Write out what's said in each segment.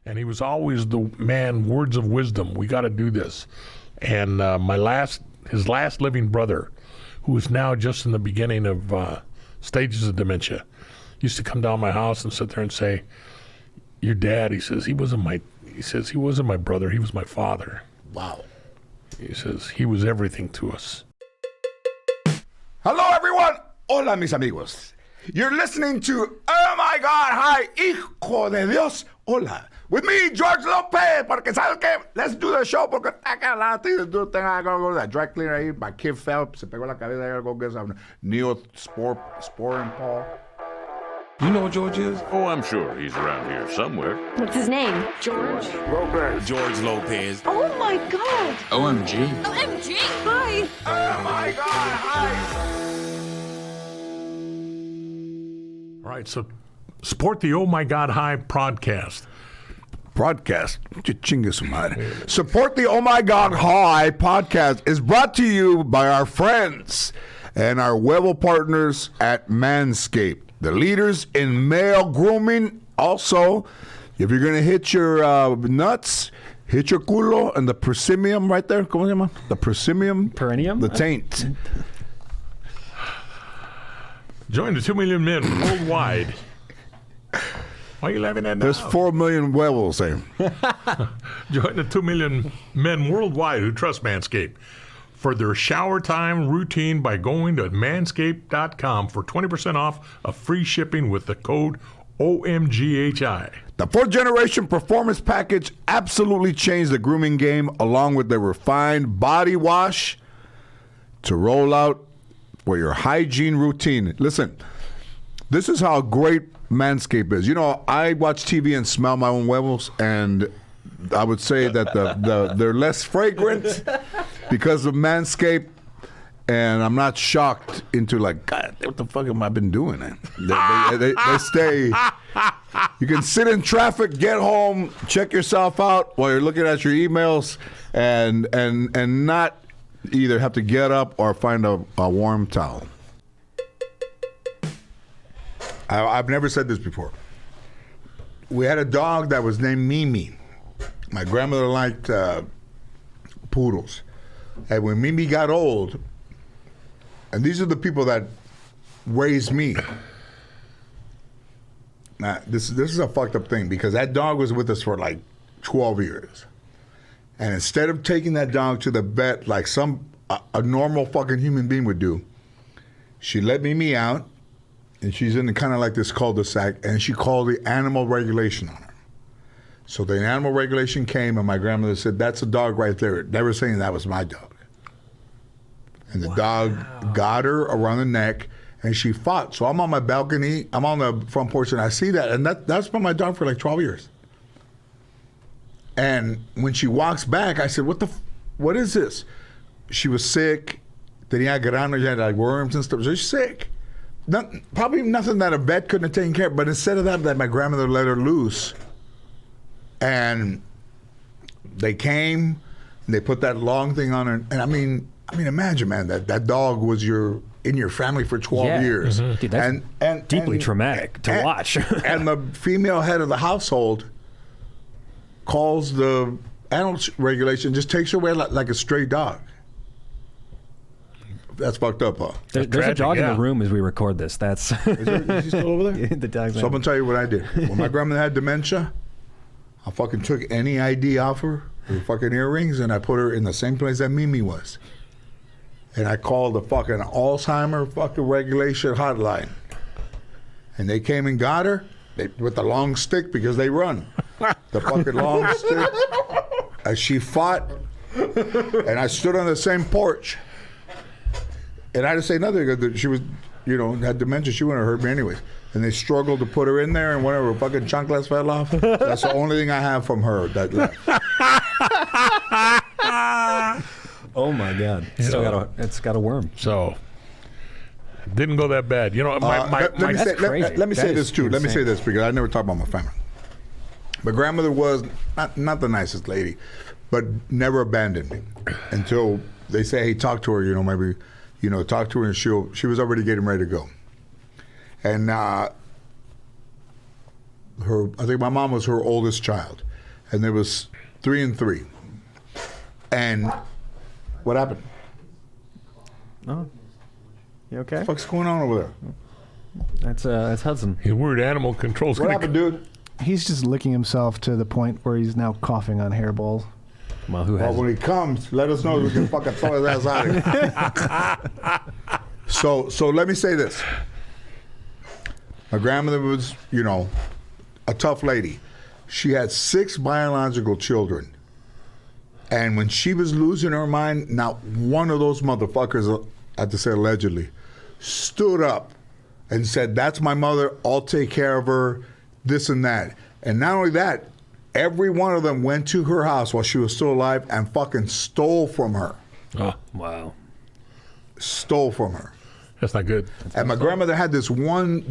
And he was always the man, words of wisdom. We got to do this. And his last living brother, who is now just in the beginning of stages of dementia, used to come down my house and sit there and say, "Your dad," he says, he wasn't my brother, he was my father. Wow. He says, he was everything to us. Hello, everyone. Hola, mis amigos. You're listening to Oh My God, Hi, Hijo de Dios. Hola. With me, George Lopez. Porque, ¿sabes qué? Let's do the show. Porque I got a lot of things to do. I gotta go to that dry cleaner ahí. My kid fell. Se pegó la cabeza. I gotta go get some Neosporin Paul. You know what George is? Oh, I'm sure he's around here somewhere. What's his name? George? Lopez. George Lopez. Oh my God! OMG. OMG! Hi! Oh my God, hi! All right, so support the Oh My God Hi podcast. Chinga su madre. Support the Oh My God Hi podcast is brought to you by our friends and our huevo partners at Manscaped, the leaders in male grooming. Also, if you're going to hit your nuts, hit your culo and the prosimium right there. ¿Cómo se llama? The prosimium. Perineum? The taint. Join the 2 million men worldwide. Why are you laughing at now? There's 4 million huevos there. Join the 2 million men worldwide who trust Manscaped for their shower time routine by going to manscaped.com for 20% off of free shipping with the code OMGHI. The 4th generation performance package absolutely changed the grooming game, along with the refined body wash to roll out for your hygiene routine. Listen, this is how great Manscaped is. You know, I watch TV and smell my own huevos, and I would say that they're less fragrant because of Manscaped. And I'm not shocked into like, God, what the fuck have I been doing? They stay. You can sit in traffic, get home, check yourself out while you're looking at your emails, and not either have to get up or find a warm towel. I've never said this before. We had a dog that was named Mimi. My grandmother liked poodles. And when Mimi got old, and these are the people that raised me. Now, this is a fucked up thing because that dog was with us for like 12 years. And instead of taking that dog to the vet like a normal fucking human being would do, she let Mimi out, and she's in kind of like this cul-de-sac, and she called the animal regulation on her. So the animal regulation came, and my grandmother said, "That's a dog right there," never saying that was my dog. And the dog got her around the neck, and she fought. So I'm on my balcony, I'm on the front porch, and I see that, and that's been my dog for like 12 years. And when she walks back, I said, what is this? She was sick. Tenía grano, she had like worms and stuff. So she's sick. Probably nothing that a vet couldn't have taken care of, but instead of that my grandmother let her loose. And they came, and they put that long thing on her. And I mean, imagine, man, that dog was in your family for 12 years. Mm-hmm. Dude, that's and deeply traumatic to watch. And the female head of the household calls the animal regulation, just takes her away like a stray dog. That's fucked up, huh? There's a dog in the room as we record this. Is he still over there? The dog's So I'm going to tell you what I did. When my grandmother had dementia, I fucking took any ID off her fucking earrings, and I put her in the same place that Mimi was. And I called the fucking Alzheimer fucking regulation hotline. And they came and got her with the long stick because they run. The fucking long stick. As she fought, and I stood on the same porch. And I didn't say nothing because she was, had dementia. She wouldn't have hurt me anyways. And they struggled to put her in there, and one of her fucking chanclas fell off. That's the only thing I have from her that left. Oh my God! It's got a worm. So didn't go that bad. Let me say this too. Let me say this because I never talk about my family. My grandmother was not the nicest lady, but never abandoned me until they say, "Hey, talk to her." Maybe, talk to her, and she was already getting ready to go. And I think my mom was her oldest child. and there was 3-3. And what happened? Oh, you okay? What the fuck's going on over there? That's Hudson. He's worried animal control's What gonna happened, dude? He's just licking himself to the point where he's now coughing on hairballs. Well, who Well, has? when he comes, let us know we can fucking throw his ass out of here. So let me say this. My grandmother was, a tough lady. She had 6 biological children. And when she was losing her mind, not one of those motherfuckers, I have to say allegedly, stood up and said, that's my mother, I'll take care of her, this and that. And not only that, every one of them went to her house while she was still alive and fucking stole from her. Oh, Wow. Stole from her. that's not good. And my grandmother had this one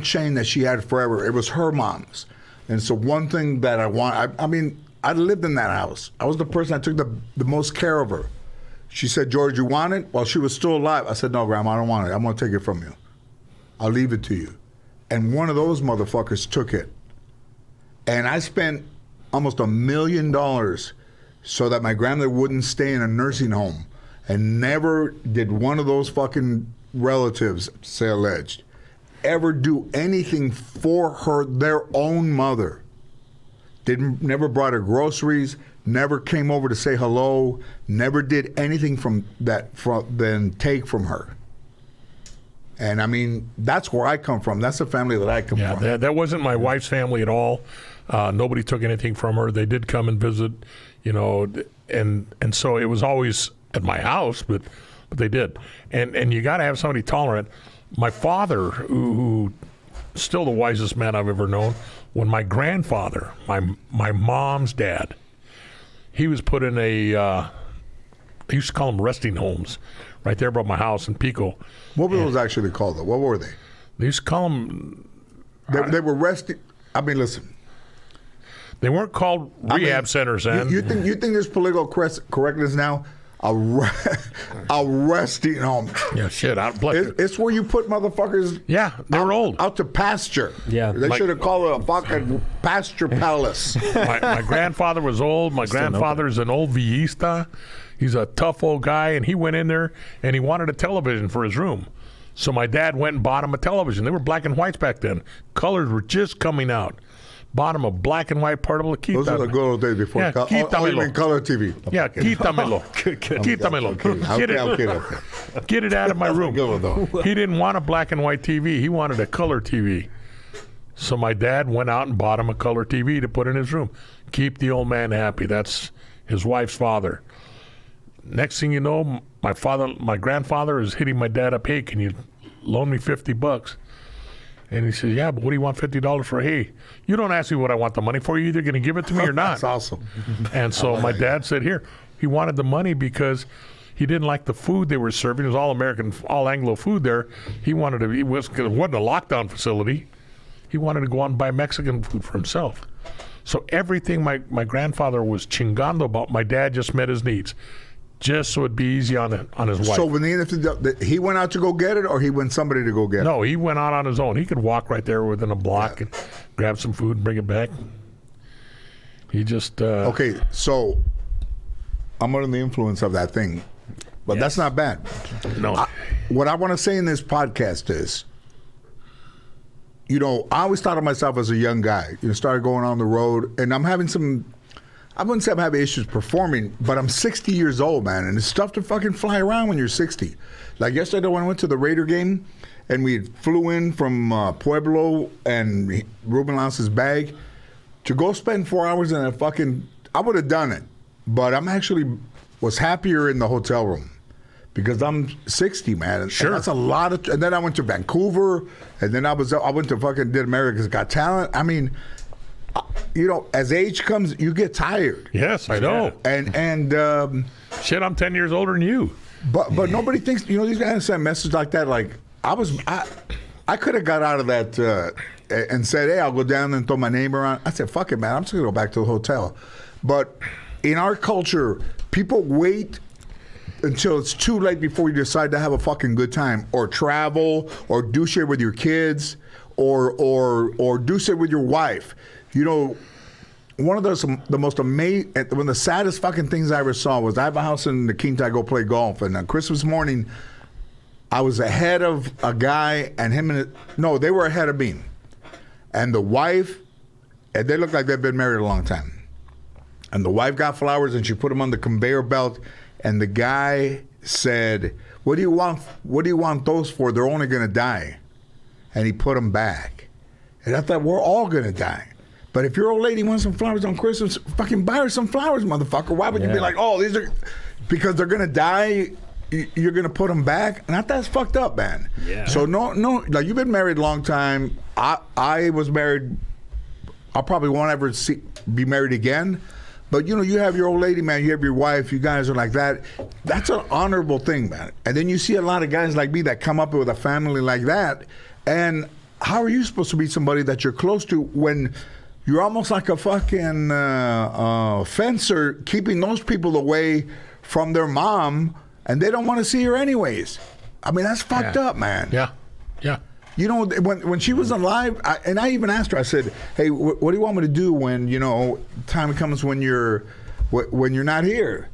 chain that she had forever. It was her mom's. And it's the one thing that I want. I mean, I lived in that house. I was the person that took the most care of her. She said, George, you want it? While she was still alive. I said, no, Grandma, I don't want it. I'm going to take it from you. I'll leave it to you. And one of those motherfuckers took it. And I spent almost $1 million so that my grandmother wouldn't stay in a nursing home. And never did one of those fucking relatives, say alleged, ever do anything for her, their own mother. Never brought her groceries, never came over to say hello, never did anything then take from her. And I mean, that's where I come from. That's the family that I come from. Yeah, that wasn't my wife's family at all. Nobody took anything from her. They did come and visit, and so it was always at my house, but they did. And you got to have somebody tolerant. My father, who still the wisest man I've ever known, when my grandfather, my mom's dad, he was put in I used to call them resting homes, right there by my house in Pico. What were those actually called, though? What were they? They used to call them. They were resting. I mean, listen. They weren't called rehab centers, then. You think there's political correctness now? A resting home. Yeah, shit. It's where you put motherfuckers. Yeah, they were old. Out to pasture. Yeah. They should have called it a fucking pasture palace. My grandfather was old. My grandfather's an old Villista. He's a tough old guy, and he went in there and he wanted a television for his room. So my dad went and bought him a television. They were black and whites back then. Colors were just coming out. Bought him a black and white portable. Those are the good old days before Yeah, color TV. Yeah, quítamelo. Quítamelo. Get it out of my room. He didn't want a black and white TV. He wanted a color TV. So my dad went out and bought him a color TV to put in his room. Keep the old man happy. That's his wife's father. Next thing you know, my grandfather is hitting my dad up. Hey, can you loan me $50? And he says, yeah, but what do you want $50 for? Hey, you don't ask me what I want the money for. You're either going to give it to me or not. That's awesome. And so my dad said, here, he wanted the money because he didn't like the food they were serving. It was all American, all Anglo food there. It wasn't a lockdown facility. He wanted to go out and buy Mexican food for himself. So everything my grandfather was chingando about, my dad just met his needs. Just so it'd be easy on his wife. So when he went out to go get it, or he went somebody to go get it? No, he went out on his own. He could walk right there within a block and grab some food and bring it back. He just... Okay, so I'm under the influence of that thing, but that's not bad. No. What I want to say in this podcast is, I always thought of myself as a young guy. Started going on the road, and I'm having some... I wouldn't say I'm having issues performing, but I'm 60 years old, man, and it's tough to fucking fly around when you're 60. Like yesterday when I went to the Raider game, and we flew in from Pueblo, and Ruben lost his bag, to go spend 4 hours in a fucking... I would have done it, but I'm actually was happier in the hotel room because I'm 60, man. And Sure. that's a lot of... And then I went to Vancouver, and then I went to fucking did America's Got Talent. I mean... as age comes, you get tired. Yes, I know. And shit, I'm 10 years older than you. But nobody thinks, these guys send messages like that. Like, I could have got out of that and said, hey, I'll go down and throw my name around. I said, fuck it, man. I'm just going to go back to the hotel. But in our culture, people wait until it's too late before you decide to have a fucking good time or travel or do shit with your kids or do shit with your wife. one of the most amazing, one of the saddest fucking things I ever saw was I have a house in the Quinta. I go play golf, and on Christmas morning, I was ahead of a guy, and they were ahead of me, and the wife, and they looked like they'd been married a long time, and the wife got flowers, and she put them on the conveyor belt, and the guy said, "What do you want? What do you want those for? They're only gonna die," and he put them back, and I thought we're all gonna die. But if your old lady wants some flowers on Christmas, fucking buy her some flowers, motherfucker. Why would you be like, oh, these are, because they're going to die, you're going to put them back? And that's fucked up, man. Yeah. So no, like you've been married a long time. I was married, I probably won't ever be married again. But you have your old lady, man, you have your wife, you guys are like that. That's an honorable thing, man. And then you see a lot of guys like me that come up with a family like that. And how are you supposed to be somebody that you're close to when you're almost like a fucking fencer keeping those people away from their mom, and they don't want to see her anyways? I mean, that's fucked up, man. Yeah. When she was alive, I even asked her, I said, hey, what do you want me to do when, time comes when you're not here?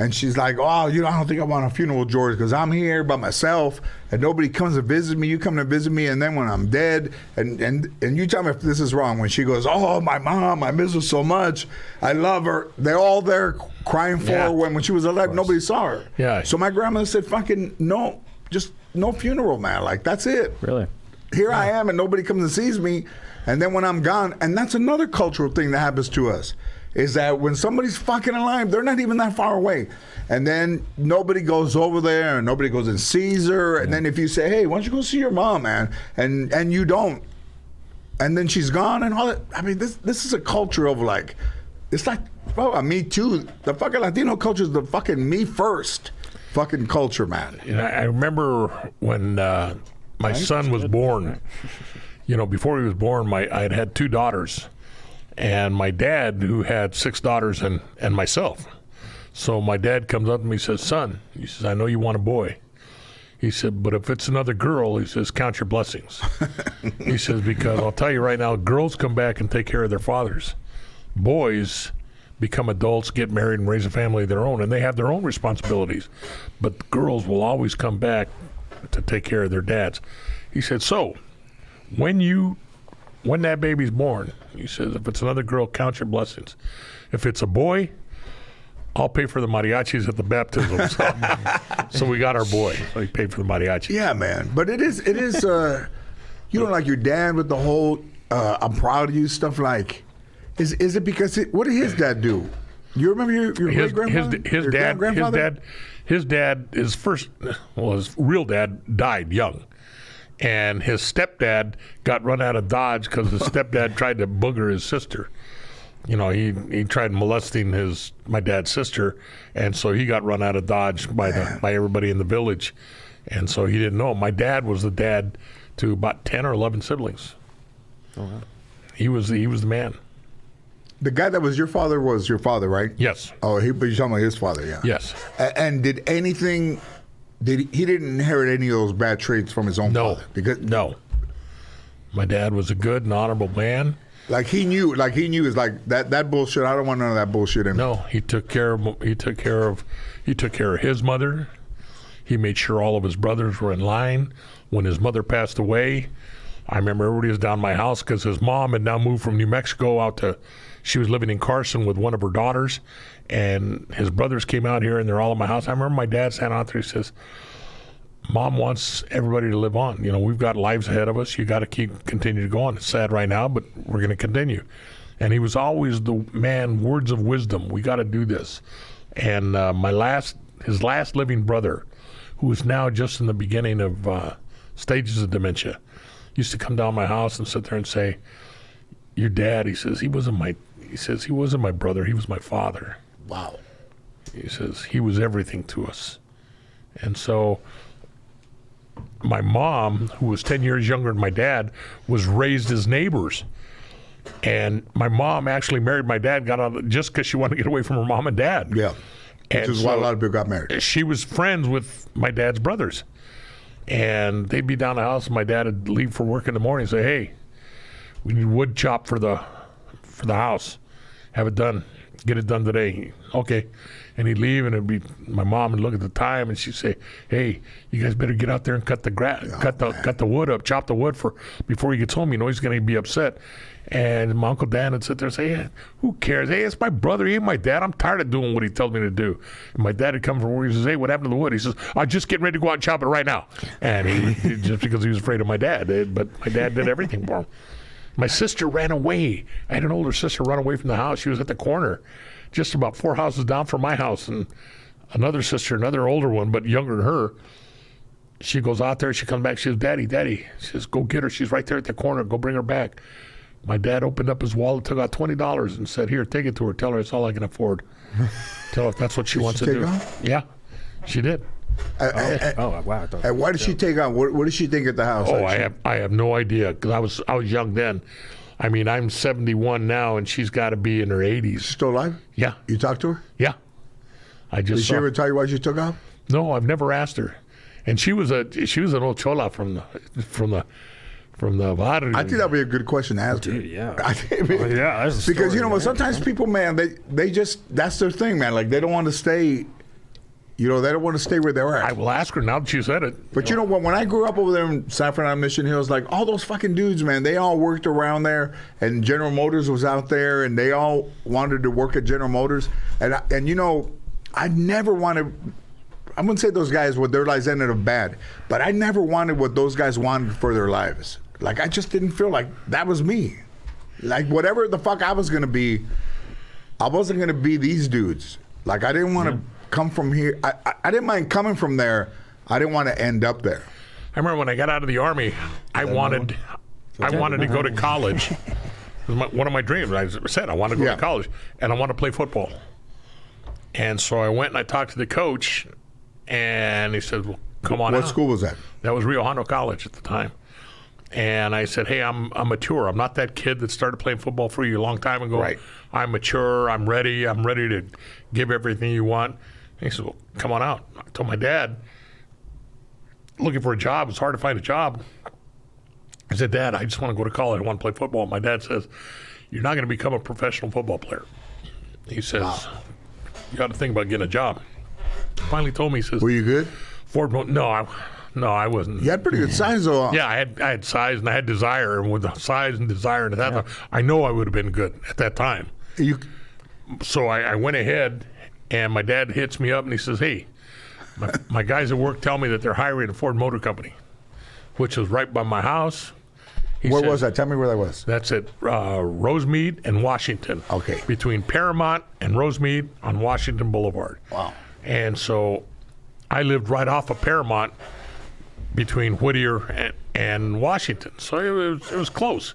And she's like, oh, I don't think I want a funeral, George, because I'm here by myself and nobody comes to visit me. You come to visit me, and then when I'm dead, and you tell me if this is wrong, when she goes, oh, my mom, I miss her so much. I love her. They're all there crying for her when she was alive. Nobody saw her. Yeah. So my grandmother said, fucking no, just no funeral, man. Like, that's it. Really? Here I am, and nobody comes and sees me. And then when I'm gone, and that's another cultural thing that happens to us, is that when somebody's fucking alive, they're not even that far away. And then nobody goes over there, and nobody goes and sees her. And then if you say, hey, why don't you go see your mom, man? And you don't. And then she's gone and all that. I mean, this is a culture of like, it's like, well, me too. The fucking Latino culture is the fucking me first fucking culture, man. I remember when my son was born, before he was born, I had 2 daughters. And my dad, who had 6 daughters and myself. So my dad comes up to me and says, son, he says, I know you want a boy. He said, but if it's another girl, he says, count your blessings. He says, because I'll tell you right now, girls come back and take care of their fathers. Boys become adults, get married, and raise a family of their own, and they have their own responsibilities. But girls will always come back to take care of their dads. He said, so when that baby's born, he says, if it's another girl, count your blessings. If it's a boy, I'll pay for the mariachis at the baptism. So we got our boy. So he paid for the mariachi. Yeah, man. But it is. You don't like your dad with the whole I'm proud of you stuff. Like, is it because what did his dad do? You remember your great grandfather? His dad, his real dad died young. And his stepdad got run out of Dodge because his stepdad tried to booger his sister. He tried molesting my dad's sister, and so he got run out of Dodge by everybody in the village, and so he didn't know. My dad was the dad to about 10 or 11 siblings. Oh, wow. He was the man. The guy that was your father, right? Yes. Oh, but you're talking about his father, yeah. Yes. And he didn't inherit any of those bad traits from his own father? No. My dad was a good and honorable man. Like he knew is like that bullshit. I don't want none of that bullshit in me. No, he took care of his mother. He made sure all of his brothers were in line. When his mother passed away, I remember everybody was down my house because his mom had now moved from New Mexico she was living in Carson with one of her daughters, and his brothers came out here and they're all in my house. I remember my dad sat out there, he says, Mom wants everybody to live on. We've got lives ahead of us. You got to continue to go on. It's sad right now, but we're going to continue. And he was always the man, words of wisdom. We got to do this. And his last living brother, who is now just in the beginning of stages of dementia, used to come down my house and sit there and say, your dad, he says, he wasn't my brother. He was my father. Wow. He says, he was everything to us. And so my mom, who was 10 years younger than my dad, was raised as neighbors. And my mom actually married my dad, got out just because she wanted to get away from her mom and dad. Yeah. Which is why a lot of people got married. She was friends with my dad's brothers. And they'd be down the house, and my dad would leave for work in the morning and say, hey, we need wood chop for the house. have it done. Get it done today. Okay. And he'd leave, and it'd be my mom would look at the time, and she'd say, "Hey, you guys better get out there and cut the wood up, chop the wood before he gets home. You know he's going to be upset." And my Uncle Dan would sit there and say, "Yeah, who cares? Hey, it's my brother. He ain't my dad. I'm tired of doing what he tells me to do." And my dad would come from work. He says, "Hey, what happened to the wood?" He says, "I'm just getting ready to go out and chop it right now." And he just because he was afraid of my dad. But my dad did everything for him. My sister ran away. I had an older sister run away from the house. She was at the corner, just about 4 houses down from my house. And another sister, another older one, but younger than her, she goes out there. She comes back. She says, "Daddy, Daddy." She says, "Go get her. She's right there at the corner. Go bring her back." My dad opened up his wallet, took out $20 and said, "Here, take it to her. Tell her it's all I can afford. Tell her if that's what she wants to do." Yeah, she did. Oh, wow. And why did she take on? What did she think at the house? Oh, I have no idea, because I was young then. I mean, I'm 71 now, and she's got to be in her 80s. Still alive? Yeah, You talked to her? yeah. I just Did she ever tell you why she took off? No, I've never asked her. And she was an old chola from the barrio. I think that'd be a good question to ask her. Dude, yeah. I think, Yeah, that's a because story, you know what? man. Sometimes people, man, they just that's their thing, man. Like they don't want to stay. You know, they don't want to stay where they're at. I will ask her now that you said it. But you know what? When I grew up over there in San Fernando Mission Hills, like all those fucking dudes, man, they all worked around there, and General Motors was out there, and they all wanted to work at General Motors, and you know, I never wanted. I wouldn't say those guys what their lives ended up bad, but I never wanted what those guys wanted for their lives. Like I just didn't feel like that was me. Like whatever the fuck I was gonna be, I wasn't gonna be these dudes. Like I didn't want to come from here. I didn't mind coming from there. I didn't want to end up there. I remember when I got out of the Army, I wanted to go to college. It was one of my dreams. I said I want to go to college, and I want to play football. And so I went and I talked to the coach, and he said, "Well, come on out." What school was that? That was Rio Hondo College at the time. And I said, "Hey, I'm mature. I'm not that kid that started playing football for you a long time ago. Right. I'm mature. I'm ready. I'm ready to give everything you want." And he said, "Well, come on out." I told my dad, looking for a job. It's hard to find a job. I said, "Dad, I just want to go to college. I want to play football." And my dad says, "You're not going to become a professional football player." He says, "You got to think about getting a job." Finally told me, he says, Were you good? Ford, no, I wasn't. You had pretty good size though. Yeah, I had size and I had desire, and with the size and desire, and at that time, I know I would have been good at that time. So I went ahead, and my dad hits me up and he says, "Hey, my guys at work tell me that they're hiring a Ford Motor Company," which was right by my house. Where was that? Tell me where that was. That's at Rosemead and Washington. Okay. Between Paramount and Rosemead on Washington Boulevard. Wow. And so I lived right off of Paramount between Whittier and Washington. So it was close.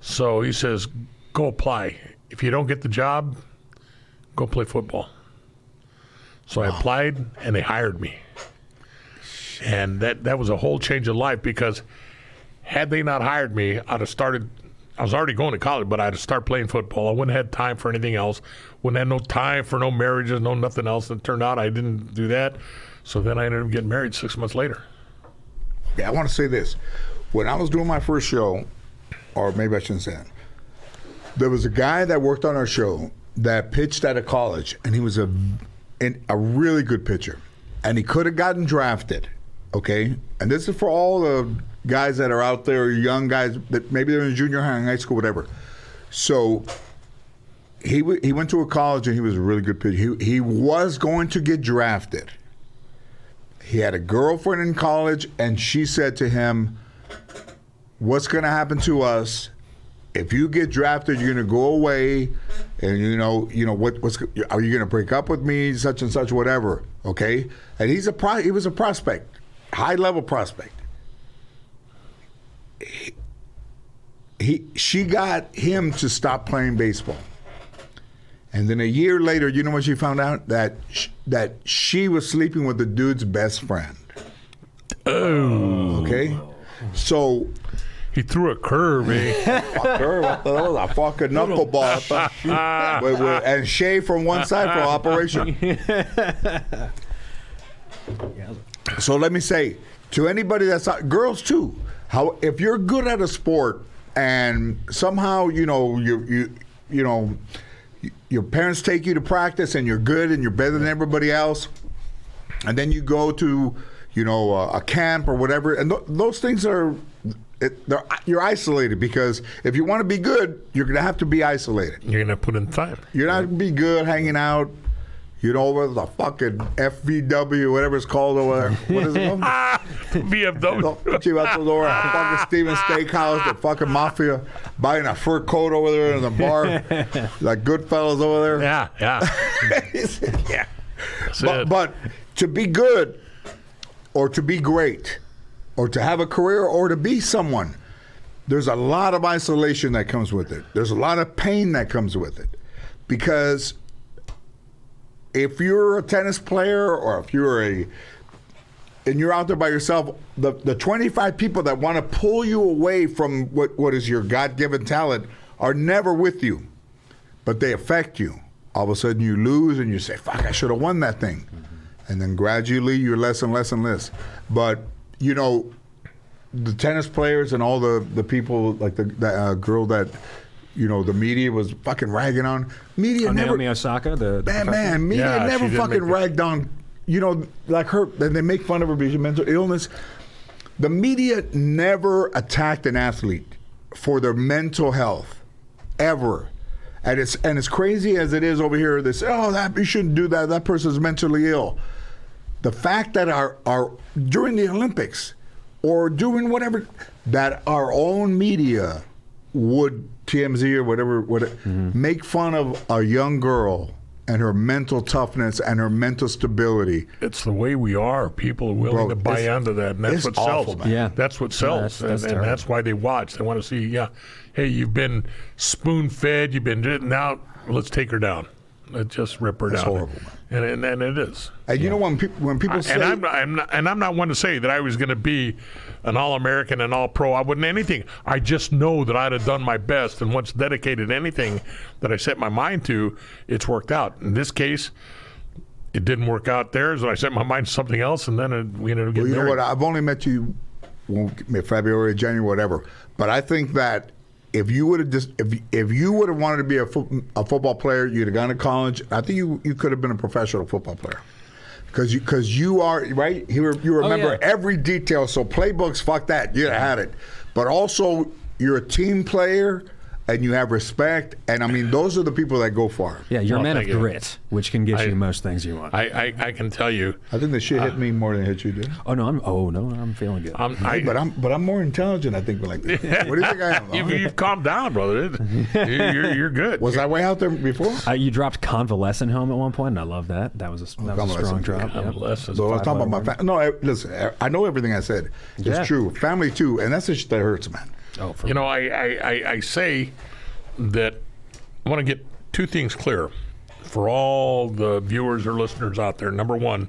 So he says, "Go apply. If you don't get the job, go play football." So I applied, and they hired me. And that was a whole change of life, because had they not hired me, I'd have started. I was already going to college, but I'd have started playing football. I wouldn't have had time for anything else. Wouldn't have no time for no marriages, no nothing else. And it turned out I didn't do that. So then I ended up getting married 6 months later. Yeah, I want to say this. When I was doing my first show, or maybe I shouldn't say that, there was a guy that worked on our show that pitched out of college, and he was a really good pitcher. And he could have gotten drafted, okay? And this is for all the guys that are out there, young guys, that maybe they're in junior high, high school, whatever. So he went to a college, and he was a really good pitcher. He was going to get drafted. He had a girlfriend in college, and she said to him, "What's going to happen to us if you get drafted? You're going to go away, and what's are you going to break up with me? Such and such, whatever." Okay, and he was a prospect, high level prospect. She got him to stop playing baseball. And then a year later, you know what she found out? That she was sleeping with the dude's best friend. Oh. Okay? So... He threw a curve, eh? A curve? That was a fucking knuckleball. And shave from one side for operation. So let me say, to anybody that's out, girls too, if you're good at a sport and somehow, you your parents take you to practice and you're good and you're better than everybody else, and then you go to a camp or whatever, and those things are you're isolated, because if you want to be good, you're going to have to be isolated. You're going to put in time. You're not going to be good hanging out, over the fucking FVW, whatever it's called over there. What is it called? VFW. Chivatos, fucking Steven Steakhouse, the fucking mafia, buying a fur coat over there in the bar, like Goodfellas over there. Yeah. Yeah. That's But to be good, or to be great, or to have a career, or to be someone, there's a lot of isolation that comes with it. There's a lot of pain that comes with it. Because if you're a tennis player, or if and you're out there by yourself, the 25 people that want to pull you away from what is your God-given talent are never with you, but they affect you. All of a sudden you lose and you say, fuck, I should have won that thing. And then gradually you're less and less and less. But, the tennis players and all the people, like the girl that, the media was fucking ragging on. Media never. Naomi Osaka, the media never she fucking didn't ragged on, like her. They make fun of her because of mental illness. The media never attacked an athlete for their mental health, ever. And it's crazy as it is over here. They say, that you shouldn't do that. That person's mentally ill. The fact that our during the Olympics, or doing whatever, that our own media would, TMZ or whatever, make fun of a young girl and her mental toughness and her mental stability. It's the way we are. People are willing to buy into that, and that's what awful, sells. man. Yeah. That's what sells, that's and that's why they watch. They want to see, hey, you've been spoon-fed, you've been, now let's take her down. Let's just rip her down. That's horrible, man. And it is. And when people say, and I'm not one to say that I was going to be an All-American and All-Pro. I wouldn't anything. I just know that I'd have done my best, and once dedicated anything that I set my mind to, it's worked out. In this case, it didn't work out there, so I set my mind to something else, and then we ended up getting married. What? I've only met you February, January, whatever. But I think that if you would have if you would have wanted to be a football player, you'd have gone to college. I think you could have been a professional football player, because you are right. You remember every detail. So playbooks, fuck that. You'd have had it. But also, you're a team player, and you have respect. And I mean, those are the people that go far. Yeah, you're a man of thank you. grit, which can get you most things you want. I can tell you. I think the shit hit me more than it hit you, dude. I'm feeling good. But I'm more intelligent, I think. Like this. What do you think I am? You've calmed down, brother. You're good. Was I way out there before? You dropped convalescent home at one point, and I love that. That was a strong drop. Convalescent. So I was talking about my family. No, listen, I know everything I said. It's true. Family, too. And that's the shit that hurts, man. I say that I want to get two things clear for all the viewers or listeners out there. Number one,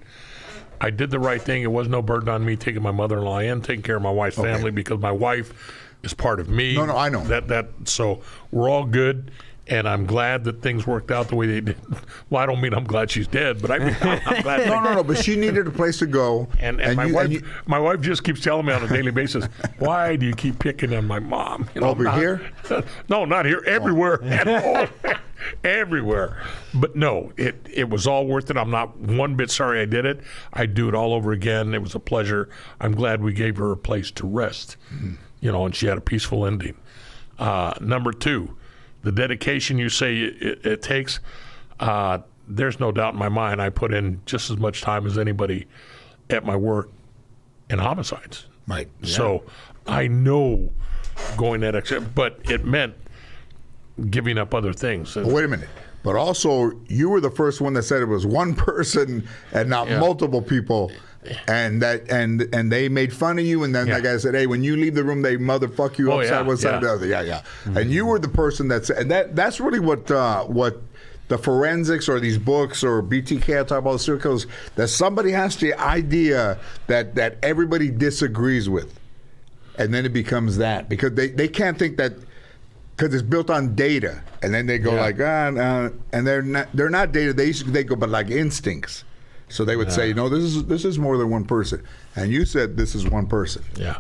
I did the right thing. It was no burden on me taking my mother-in-law in, taking care of my wife's family, because my wife is part of me. No, I know. So we're all good. And I'm glad that things worked out the way they did. Well, I don't mean I'm glad she's dead, but I'm glad. No. But she needed a place to go. And my wife just keeps telling me on a daily basis, why do you keep picking on my mom? Over here? No, not here. Everywhere. At home. Everywhere. But no, it was all worth it. I'm not one bit sorry I did it. I'd do it all over again. It was a pleasure. I'm glad we gave her a place to rest. And she had a peaceful ending. Number two, the dedication you say it takes, there's no doubt in my mind I put in just as much time as anybody at my work in homicides. Right. Yeah. So I know going that extra, but it meant giving up other things. But wait a minute. But also, you were the first one that said it was one person and not multiple people. And they made fun of you, and then that guy said, "Hey, when you leave the room, they motherfuck you upside one side the other." Yeah. Mm-hmm. And you were the person that said, and that's really what the forensics or these books or BTK talk about the serial killers, that somebody has the idea that everybody disagrees with, and then it becomes that, because they can't think that, because it's built on data, and then they go and they're not data. They go but like instincts. So they would say, no, this is more than one person. And you said this is one person. Yeah,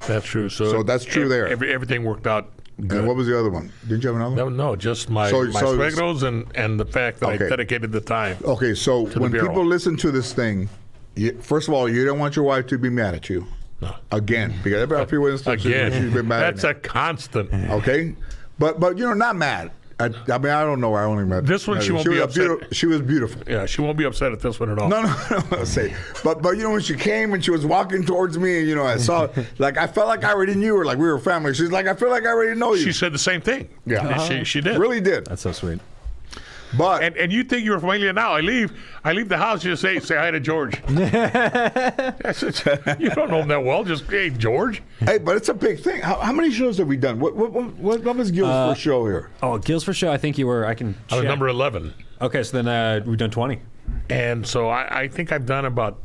that's true. So that's true there. Everything worked out And what was the other one? Didn't you have another one? No, just my So- suegros and the fact that Okay. I dedicated the time. Okay, so the when bureau. people listen to this thing, first of all, you don't want your wife to be mad at you. No. Again, because every few instances Again, she's been mad that's at a constant. me. Okay? But not mad. I mean, I don't know. I only met This one, she won't was be a upset. She was beautiful. Yeah, she won't be upset at this one at all. No, I'll say. But when she came and she was walking towards me, and I saw, like, I felt like I already knew her, like we were family. She's like, I feel like I already know you. She said the same thing. Yeah. She did. Really did. That's so sweet. But And you think you're familiar now. I leave the house, just say hi to George. I said, you don't know him that well. Just, hey, George. hey, but it's a big thing. How many shows have we done? What was Gil's first show here? Oh, Gil's for show. I think you were. I can. I was check. number 11. Okay, so then we've done 20. And so I think we've done about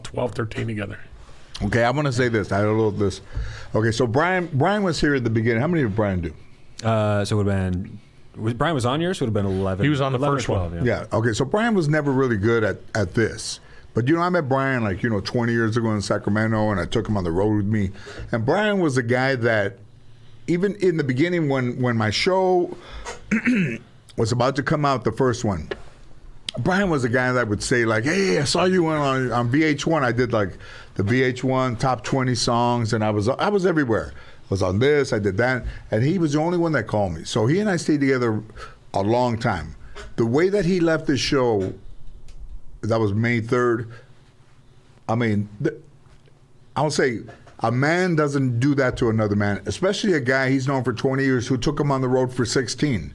12, 13 together. Okay, I want to say this. I don't know this. Okay, so Brian was here at the beginning. How many did Brian do? So it would have been. Brian was on yours. Would have been 11. He was on the 11 or first one. 12, Yeah. Okay, so Brian was never really good at this. But I met Brian 20 years ago in Sacramento, and I took him on the road with me. And Brian was a guy that, even in the beginning, when my show was about to come out, the first one, Brian was a guy that would say like, "Hey, I saw you on VH1. I did like the VH1 top 20 songs, and I was everywhere. I was on this, I did that, and he was the only one that called me. So he and I stayed together a long time. The way that he left the show, that was May 3rd. I mean, I'll say a man doesn't do that to another man, especially a guy he's known for 20 years who took him on the road for 16.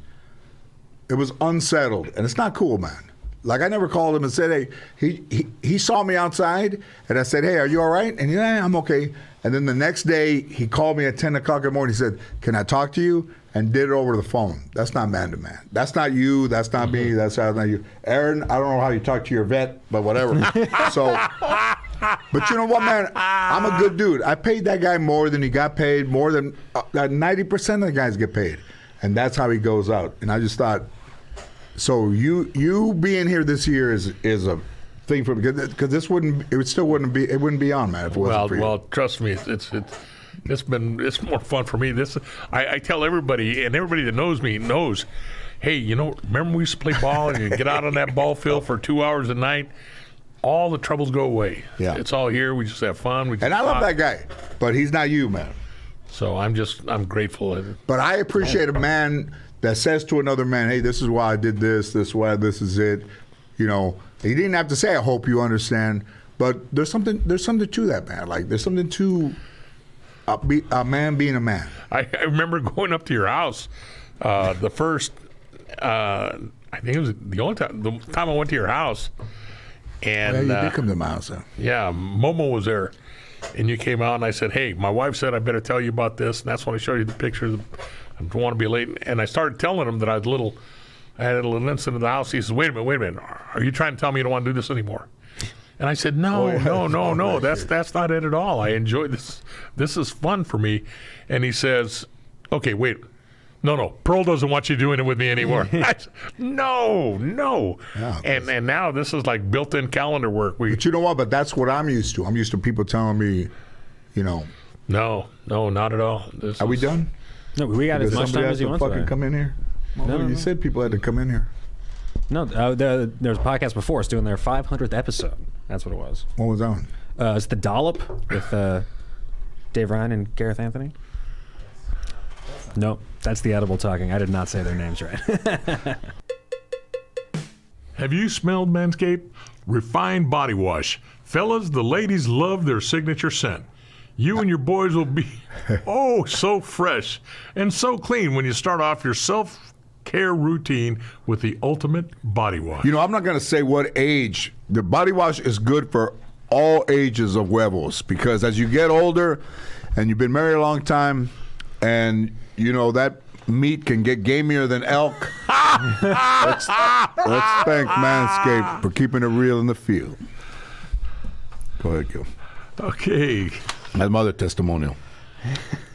It was unsettled, and it's not cool, man. Like, I never called him and said, hey, he saw me outside, and I said, hey, are you all right? And yeah, I'm okay. And then the next day, he called me at 10 o'clock in the morning. He said, can I talk to you? And did it over the phone. That's not man-to-man. That's not you. That's not me. That's not you. Aaron, I don't know how you talk to your vet, but whatever. But you know what, man? I'm a good dude. I paid that guy more than he got paid, more than 90% of the guys get paid. And that's how he goes out. And I just thought, so you being here this year is a thing for me, because it wouldn't be on, man, if it wasn't for you. Well, trust me, it's more fun for me. I tell everybody, and everybody that knows me knows, hey, remember we used to play ball and you get out on that ball field for 2 hours a night, all the troubles go away. Yeah. It's all here. We just have fun. And I love that guy, but he's not you, man. So I'm grateful. But I appreciate a man that says to another man, hey, this is why I did this is why this is it. He didn't have to say, I hope you understand. But there's something to that, man. Like, there's something to a man being a man. I remember going up to your house, the first, I think it was the time I went to your house. And Yeah, you did come to my house, huh? yeah, Momo was there. And you came out and I said, hey, my wife said I better tell you about this. And that's when I showed you the pictures. I don't want to be late. And I started telling him that I had a little incident in the house. He says, wait a minute. Are you trying to tell me you don't want to do this anymore? And I said, no. That's not it at all. I enjoy this. This is fun for me. And he says, okay, wait. No. Pearl doesn't want you doing it with me anymore. I said, no. Yeah, and now this is like built-in calendar work. But you know what? But that's what I'm used to. I'm used to people telling me, No, not at all. Are we done? No, we got as much time as you want. Fucking come in here. No. You said people had to come in here. No, there was a podcast before us doing their 500th episode. That's what it was. What was that one? It's The Dollop with Dave Ryan and Gareth Anthony. No, that's the edible talking. I did not say their names right. Have you smelled Manscaped? Refined body wash. Fellas, the ladies love their signature scent. You and your boys will be so fresh and so clean when you start off your self-care routine with the ultimate body wash. I'm not going to say what age. The body wash is good for all ages of huevos, because as you get older and you've been married a long time and, that meat can get gamier than elk, let's thank Manscaped for keeping it real in the field. Go ahead, Gil. Okay. That's mother testimonial.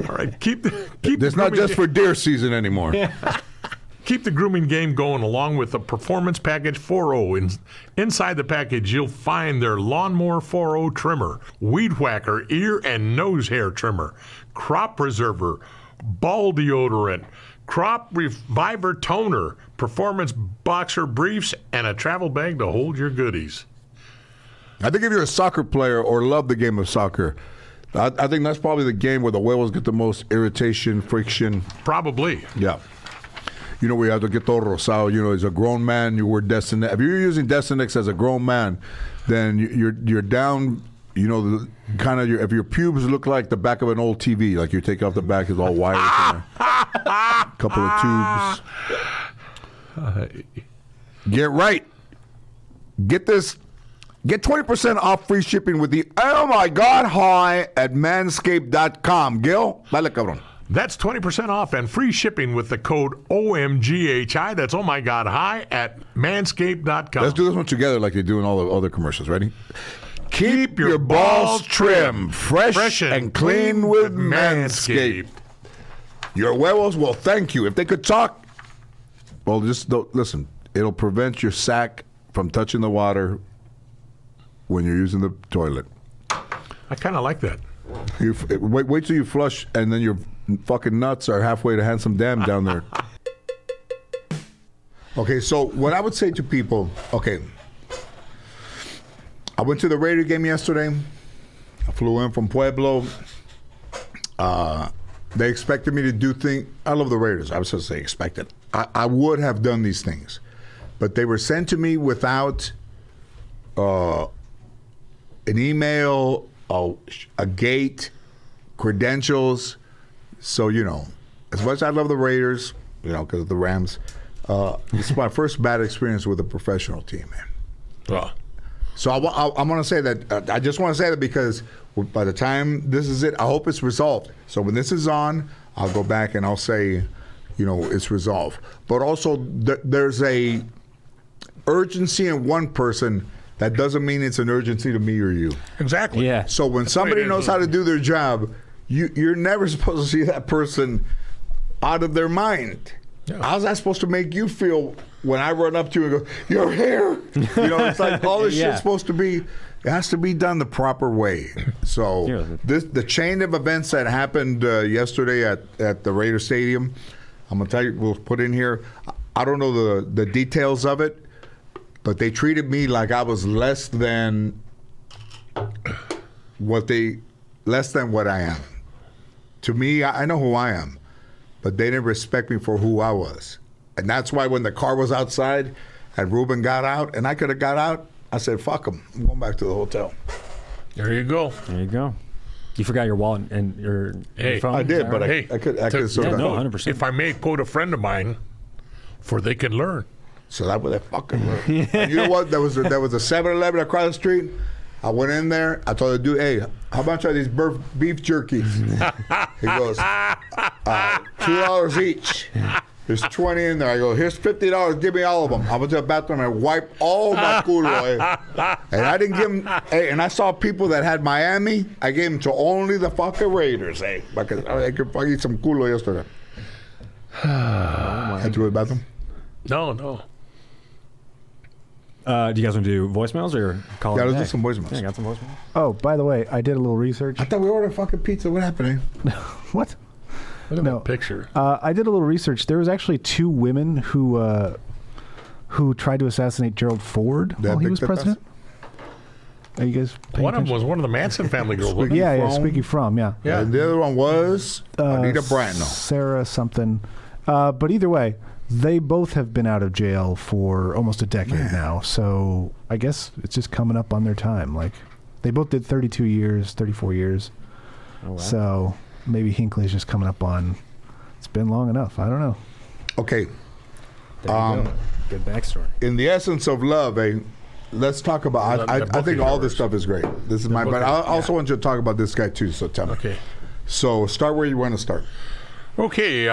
All right. Keep It's not just for deer season anymore. Keep the grooming game going along with the Performance Package 4.0. Inside the package, you'll find their Lawnmower 4.0 trimmer, Weed Whacker ear and nose hair trimmer, Crop Preserver, ball deodorant, crop reviver toner, performance boxer briefs, and a travel bag to hold your goodies. I think if you're a soccer player or love the game of soccer, I think that's probably the game where the huevos get the most irritation, friction. Probably. Yeah. You know, we have to get todo rosado. You know, as a grown man, you wear Destinex. If you're using Destinex as a grown man, then you're down. You know, if your pubes look like the back of an old TV, like you take off the back, it's all wires in a couple of tubes. Get right. Get this. Get 20% off free shipping with the Oh My God High at manscaped.com. Gil, dale cabrón. That's 20% off and free shipping with the code OMGHI. That's Oh My God High at manscaped.com. Let's do this one together like they do in all the other commercials. Ready? Keep your balls trim, fresh and clean with Manscaped. Your huevos will thank you. If they could talk, well, just don't, listen. It'll prevent your sack from touching the water when you're using the toilet. I kind of like that. Wait till you flush, and then your fucking nuts are halfway to Handsome Dam down there. Okay, so what I would say to people, okay, I went to the Raider game yesterday. I flew in from Pueblo. They expected me to do things. I love the Raiders. I was supposed to say expected. I would have done these things, but they were sent to me without an email, a gate, credentials. So, you know, as much as I love the Raiders, you know, because of the Rams, this is my first bad experience with a professional team, man. Oh. So I want to say that, I just want to say that because by the time this is it, I hope it's resolved. So when this is on, I'll go back and I'll say, you know, it's resolved. But also, there's a urgency in one person. That doesn't mean it's an urgency to me or you. Exactly. Yeah. So when somebody knows how to do their job, you're never supposed to see that person out of their mind. Yeah. How's that supposed to make you feel when I run up to you and go, "You're here"? You know, it's like all this shit's supposed to be. It has to be done the proper way. So the chain of events that happened yesterday at the Raider Stadium, I'm gonna tell you. We'll put in here. I don't know the details of it. But they treated me like I was less than what I am. To me, I know who I am, but they didn't respect me for who I was. And that's why when the car was outside and Ruben got out, and I could have got out, I said, fuck him. I'm going back to the hotel. There you go. There you go. You forgot your wallet and your phone? I did, but Hey, I could have no, 100%. If I may quote a friend of mine, for they can learn. So that was a fucking word. And you know what? There was a 7-Eleven across the street. I went in there. I told the dude, "Hey, how much are these beef jerkies?" He goes, $2 each. There's 20 in there. I go, "Here's $50. Give me all of them." I went to the bathroom and wiped all my culo. And I didn't give them. Hey, and I saw people that had Miami. I gave them to only the fucking Raiders. Hey, because I could fucking eat some culo yesterday. Had to go to the bathroom. No. Do you guys want to do voicemails or call it? Yeah, let's do some voicemails. Yeah, I got some voicemails. Oh, by the way, I did a little research. I thought we ordered fucking pizza. What happened? What? Look at No. that picture. I did a little research. There was actually 2 women who tried to assassinate Gerald Ford while he was president. Are you guys paying One of them attention? was one of the Manson family girls. wasn't it? Yeah, From? Squeaky Fromm, yeah. Yeah. And the other one was Anita Brantno. Sarah something. But either way, they both have been out of jail for almost a decade now. So I guess it's just coming up on their time. Like, they both did 32 years, 34 years. Oh, wow. So maybe Hinckley's just coming up on, it's been long enough. I don't know. Okay. There you go. Good backstory. In the essence of love, let's talk about. I book think is all yours. this stuff is great. This is my. book But is- I also want you to talk about this guy too. So tell me. Okay. So start where you want to start. Okay,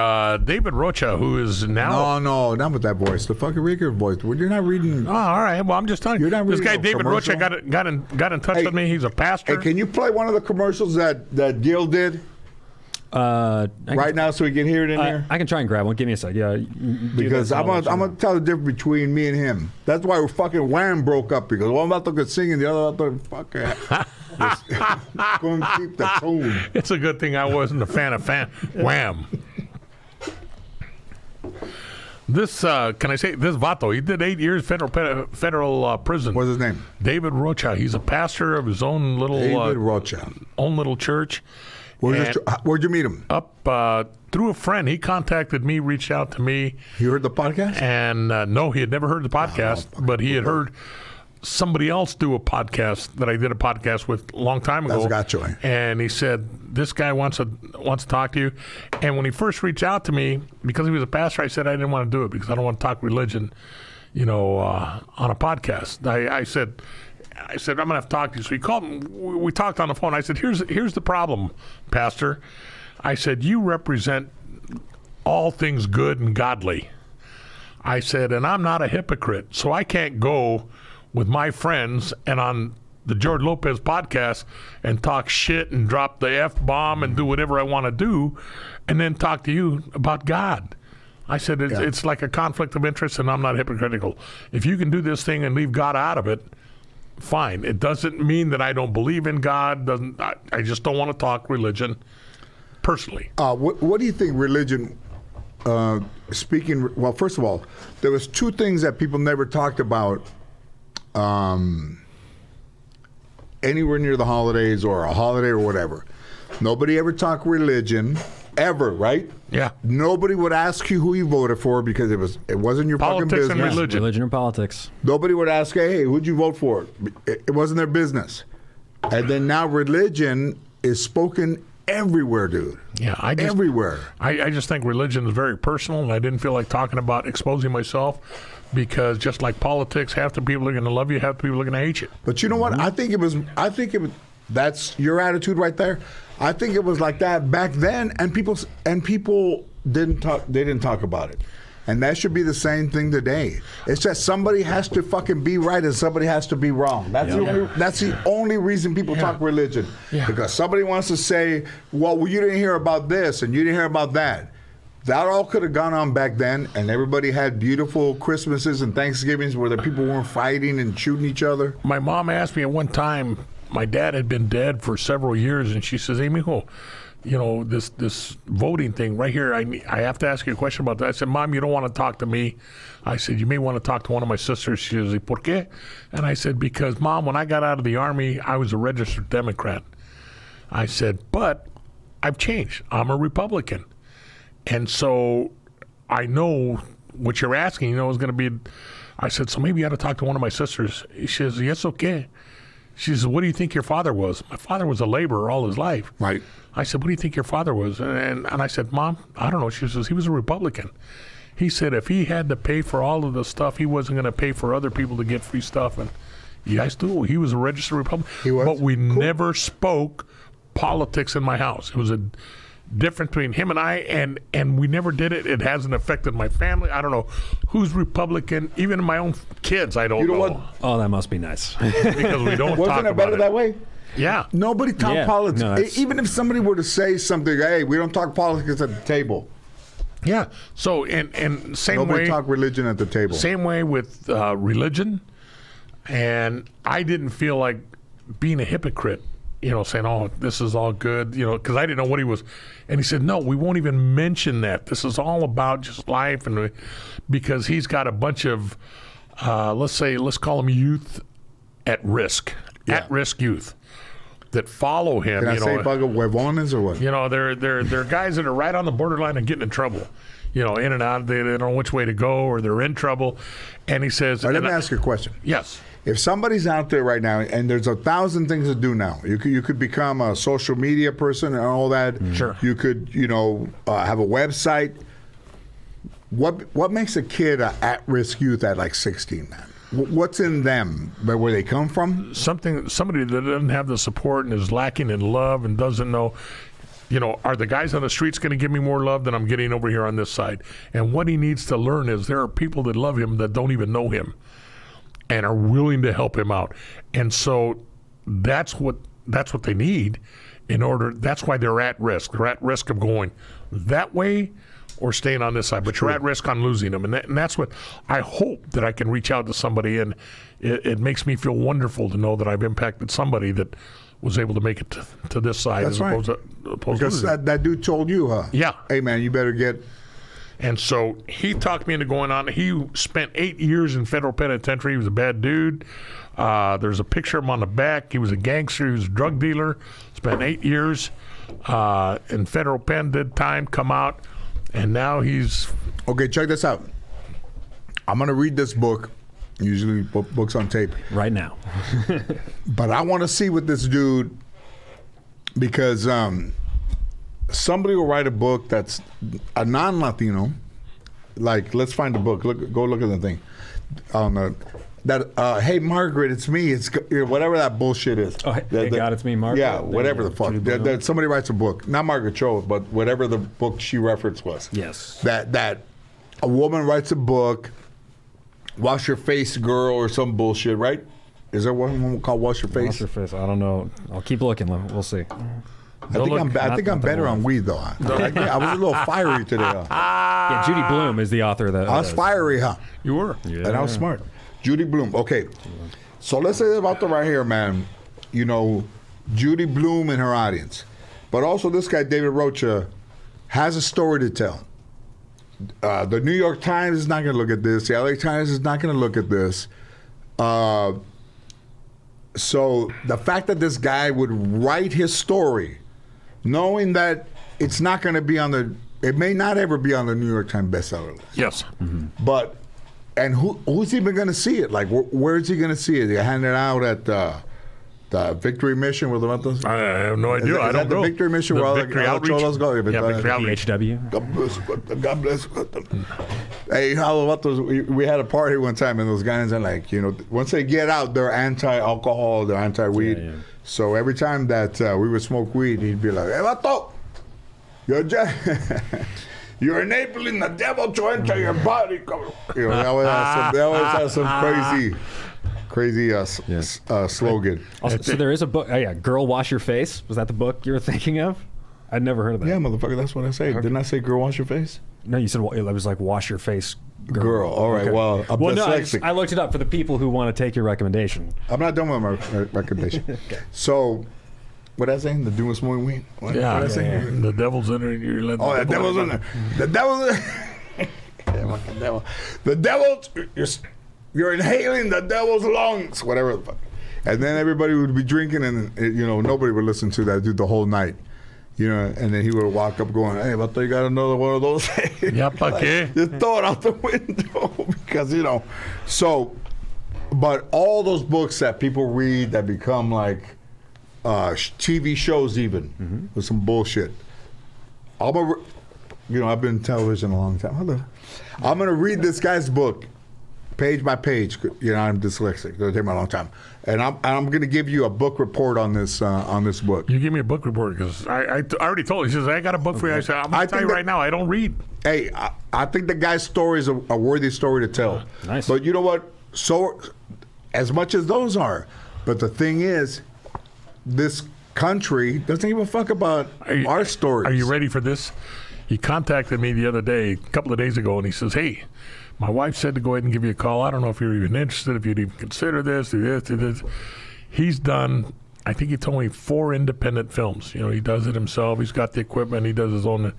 David Rocha, who is now... No, not with that voice. The fucking Rieger voice. Well, you're not reading. Oh, all right. Well, I'm just telling you. You're not This reading guy, a David Rocha, commercial? got in touch Hey, with me. He's a pastor. Hey, can you play one of the commercials that Gil did right now so we can hear it in here? I can try and grab one. Give me a sec. Yeah, Because I'm gonna tell the difference between me and him. That's why we're fucking Wham broke up, because one about to sing and the other about to fucking going to keep the tone. It's a good thing I wasn't a fan of Wham. This can I say this Vato? He did 8 years federal prison. What's his name? David Rocha. He's a pastor of his own little David Rocha. own little church. Where'd you meet him? Up through a friend. He contacted me, reached out to me. You heard the podcast? And no, he had never heard the podcast, but he had heard somebody else do a podcast that I did a podcast with a long time ago. That's gotcha. And he said, this guy wants to talk to you. And when he first reached out to me, because he was a pastor, I said I didn't want to do it because I don't want to talk religion, on a podcast. I said, I'm going to have to talk to you. So he called me. We talked on the phone. I said, here's the problem, Pastor. I said, you represent all things good and godly. I said, and I'm not a hypocrite, so I can't go with my friends and on the George Lopez podcast and talk shit and drop the F-bomb and do whatever I want to do and then talk to you about God. I said, it's like a conflict of interest, and I'm not hypocritical. If you can do this thing and leave God out of it, fine. It doesn't mean that I don't believe in God. I just don't want to talk religion personally. What do you think religion, well, first of all, there was 2 things that people never talked about anywhere near the holidays or a holiday or whatever. Nobody ever talked religion, ever, right? Yeah. Nobody would ask you who you voted for because it wasn't your Politics fucking and business. Religion or politics. Nobody would ask, hey, who'd you vote for? It wasn't their business. And then now religion is spoken everywhere, dude. Yeah, everywhere. I just think religion is very personal, and I didn't feel like talking about exposing myself because just like politics, half the people are going to love you, half the people are going to hate you. But you know what? I think it was. That's your attitude right there. I think it was like that back then, and people didn't talk. They didn't talk about it. And that should be the same thing today. It's just somebody has to fucking be right and somebody has to be wrong. That's the only reason people talk religion. Yeah. Because somebody wants to say, well, you didn't hear about this and you didn't hear about that. That all could have gone on back then, and everybody had beautiful Christmases and Thanksgivings where the people weren't fighting and shooting each other. My mom asked me at one time, my dad had been dead for several years, and she says, hey, mijo, this voting thing right here, I have to ask you a question about that. I said, Mom, you don't want to talk to me. I said, you may want to talk to one of my sisters. She says, ¿por qué? And I said, because, Mom, when I got out of the Army, I was a registered Democrat. I said, but I've changed. I'm a Republican. And so I know what you're asking, is going to be, I said, so maybe you ought to talk to one of my sisters. She says, yes, okay. She says, what do you think your father was? My father was a laborer all his life. Right. I said, what do you think your father was? And I said, Mom, I don't know. She says, he was a Republican. He said if he had to pay for all of the stuff, he wasn't going to pay for other people to get free stuff. And you guys do. He was a registered Republican. He was? But we never spoke politics in my house. It was a difference between him and I, and we never did it. It hasn't affected my family. I don't know who's Republican. Even my own kids, I don't know. What? Oh, that must be nice. Because we don't talk Wasn't it about better it. that way? Yeah. Nobody talked Yeah. politics. No, that's- Even if somebody were to say something, hey, we don't talk politics at the table. Yeah. So, and same Nobody way. talk religion at the table. Same way with religion. And I didn't feel like being a hypocrite, saying, oh, this is all good, because I didn't know what he was. And he said, no, we won't even mention that. This is all about just life. And because he's got a bunch of, let's call them youth at risk, at-risk youth that follow him. Can I say bug of huevones or what? They're guys that are right on the borderline of getting in trouble. In and out. They don't know which way to go, or they're in trouble. And he says, Let me ask you a question. Yes. If somebody's out there right now, and there's 1,000 things to do now, you could become a social media person and all that. Sure. You could, have a website. What makes a kid an at-risk youth at like 16, man? What's in them? Where they come from? Somebody that doesn't have the support and is lacking in love and doesn't know, are the guys on the streets going to give me more love than I'm getting over here on this side? And what he needs to learn is there are people that love him that don't even know him and are willing to help him out. And so that's what they need in order. That's why they're at risk. They're at risk of going that way or staying on this side, but you're at risk on losing them. And that's what I hope that I can reach out to somebody, and it makes me feel wonderful to know that I've impacted somebody that was able to make it to this side. That's as right. opposed to Because losing. that dude told you, huh? Yeah. Hey, man, you better get And so he talked me into going on. He spent 8 years in federal penitentiary. He was a bad dude. There's a picture of him on the back. He was a gangster. He was a drug dealer. Spent 8 years in federal pen, did time, come out, and now he's... Okay, check this out. I'm going to read this book. Usually books on tape. Right now. But I want to see what this dude... Because somebody will write a book that's a non-Latino. Like, let's find the book. Go look at the thing. Hey, Margaret, it's me. It's whatever that bullshit is. Oh, hey, God, it's me, Margaret. Yeah, whatever the fuck. Somebody writes a book. Not Margaret Cho, but whatever the book she referenced was. Yes. That a woman writes a book, Wash Your Face Girl or some bullshit, right? Is there one called Wash Your Face? Wash Your Face. I don't know. I'll keep looking. We'll see. I think I'm better on weed, though. I was a little fiery today. Yeah, Judy Blume is the author of that. I was fiery, huh? You were. Yeah. And I was smart. Judy Blume. Okay. So let's say about the right here, man. You know, Judy Blume and her audience. But also this guy, David Rocha, has a story to tell. The New York Times is not going to look at this. The LA Times is not going to look at this. So the fact that this guy would write his story, knowing that it's not going to be it may not ever be on the New York Times bestseller list. Yes. Mm-hmm. But, and who's even going to see it? Like, where's he going to see it? They hand it out at the Victory Mission with the... I have no idea. Is that the Victory Mission the where all Victory the Outreach? cholos go? Yeah, Victory Outreach. PHW. God bless. Hey, how about those? We had a party one time, and those guys are like, you know, once they get out, they're anti-alcohol, they're anti-weed. Yeah. So every time that we would smoke weed, he'd be like, "Hey, vato, you're enabling the devil to enter your body." You know, they always have some crazy slogan. Also, so there is a book. Oh, yeah, Girl Wash Your Face. Was that the book you were thinking of? I'd never heard of that. Yeah, motherfucker, that's what I say. Didn't I say "Girl, wash your face"? No, you said it was like Wash Your Face, Girl. All right. Okay. Well, I'm dyslexic. No, I looked it up for the people who want to take your recommendation. I'm not done with my recommendation. Okay. So, what I saying? The doing smoking weed? What Yeah, I saying? the devil's in it. You're letting Oh, the devil's in there. The devil's in there. The devil's, you're inhaling the devil's lungs, whatever the fuck. And then everybody would be drinking, and nobody would listen to that dude the whole night. You know, and then he would walk up going, "Hey, but you got another one of those?" Yeah, pa' qué? Just throw it out the window because, So, but all those books that people read that become like TV shows even with some bullshit. I've been in television a long time. I'm going to read this guy's book page by page. I'm dyslexic. It'll take me a long time. And I'm going to give you a book report on this book. You give me a book report because I already told him. He says, "I got a book for you." I said, "I'm going to tell you right now, I don't read." Hey, I think the guy's story is a worthy story to tell. Nice. But you know what? So, as much as those are, but the thing is, this country doesn't even fuck about our stories. Are you ready for this? He contacted me the other day, a couple of days ago, and he says, "Hey, my wife said to go ahead and give you a call. I don't know if you're even interested, if you'd even consider this, do this, do this." He's done, I think he told me, 4 independent films. He does it himself. He's got the equipment. He does his own.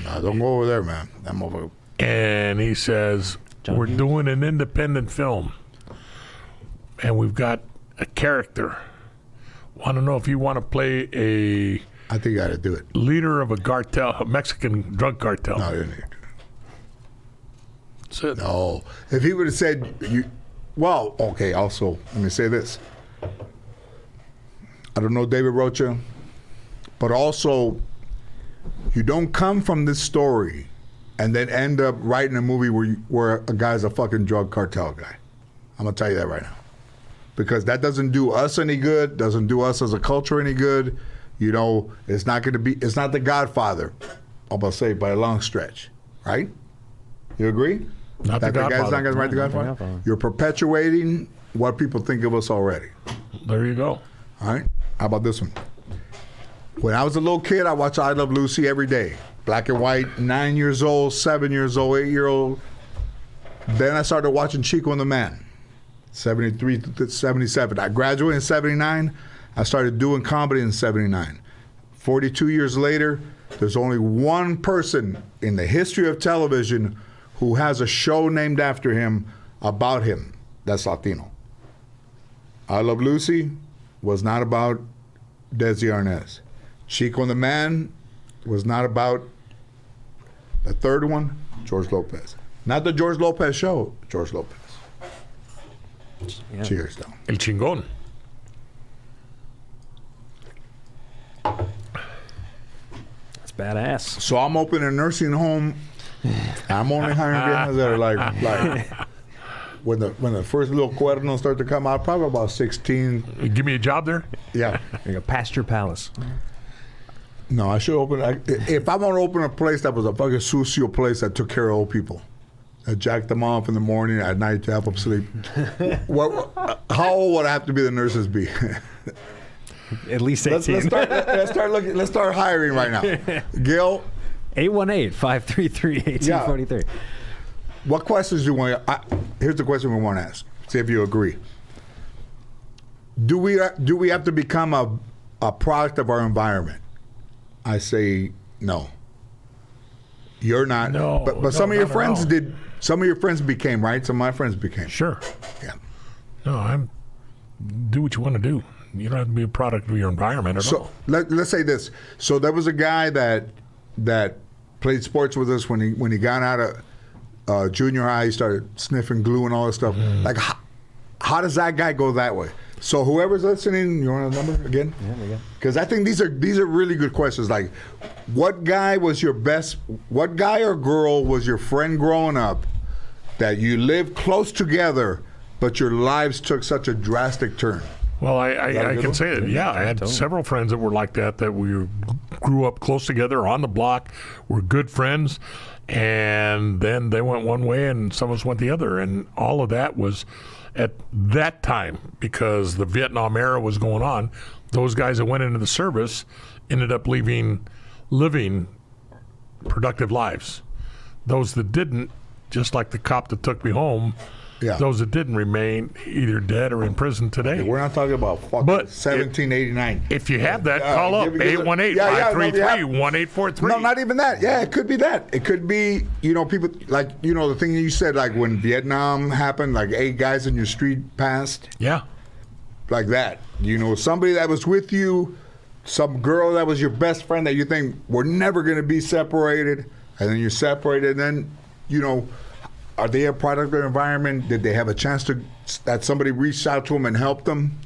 Nah, don't go over there, man. That motherfucker. And he says, "We're doing an independent film. And we've got a character. Want to know if you want to play I think you got to do it. leader of a cartel, a Mexican drug cartel." No, you didn't. That's it. No. If he would have said, okay, also, let me say this. I don't know David Rocha, but also, you don't come from this story and then end up writing a movie where a guy's a fucking drug cartel guy. I'm going to tell you that right now. Because that doesn't do us any good, doesn't do us as a culture any good. It's not The Godfather, I'm going to say, by a long stretch. Right? You agree? Not that The the guy's Godfather. not going to write The Godfather? You're perpetuating what people think of us already. There you go. All right? How about this one? When I was a little kid, I watched I Love Lucy every day. Black and white, 9 years old, 7 years old, 8-year-old. Then I started watching Chico and the Man, 73 to 77. I graduated in 79. I started doing comedy in 79. 42 years later, There's only one person in the history of television who has a show named after him about him that's Latino. I Love Lucy was not about Desi Arnaz. Chico and the Man was not about the third one, George Lopez. Not the George Lopez show, George Lopez. Yeah. Cheers, though. El Chingón. That's badass. So I'm opening a nursing home. I'm only hiring guys that are like when the first little cuernos start to come out, probably about 16. Give me a job there. Yeah. There you go. Pasture Palace. No, I should open. If I'm gonna open a place that was a fucking sucio place that took care of old people, I jacked them off in the morning, at night to help them sleep. How old would I have to be the nurses be? At least 18. Let's start hiring right now. Gil, 818-533-1843. what questions do you want? Here's the question we want to ask. See if you agree. Do we have to become a product of our environment? I say no. You're not. No, but some of your not at friends all. did. Some of your friends became, right? Some of my friends became. Sure. Yeah. No, do what you want to do. You don't have to be a product of your environment at So all. let's say this. So there was a guy that played sports with us when he got out of junior high. He started sniffing glue and all this stuff. Like, how does that guy go that way? So whoever's listening, you want a number again? Yeah, there you go. Because I think these are really good questions. Like, what guy was your best? What guy or girl was your friend growing up that you lived close together, but your lives took such a drastic turn? Well, I good can one? say it. Yeah, I had totally. several friends that were like that we grew up close together on the block, were good friends, and then they went one way and some of us went the other. And all of that was at that time because the Vietnam era was going on. Those guys that went into the service ended up living productive lives. Those that didn't, just like the cop that took me home, Yeah. those that didn't remain either dead or in prison today. We're not talking about fucking But 1789. If you have that, call up give it- 818-533-1843. No, not even that. Yeah, it could be that. It could be, people like, the thing you said, like when Vietnam happened, like 8 guys in your street passed, Yeah. like that. Somebody that was with you, some girl that was your best friend that you think we're never going to be separated, and then you're separated, and then, are they a product of their environment? Did they have a chance that somebody reached out to them and helped them?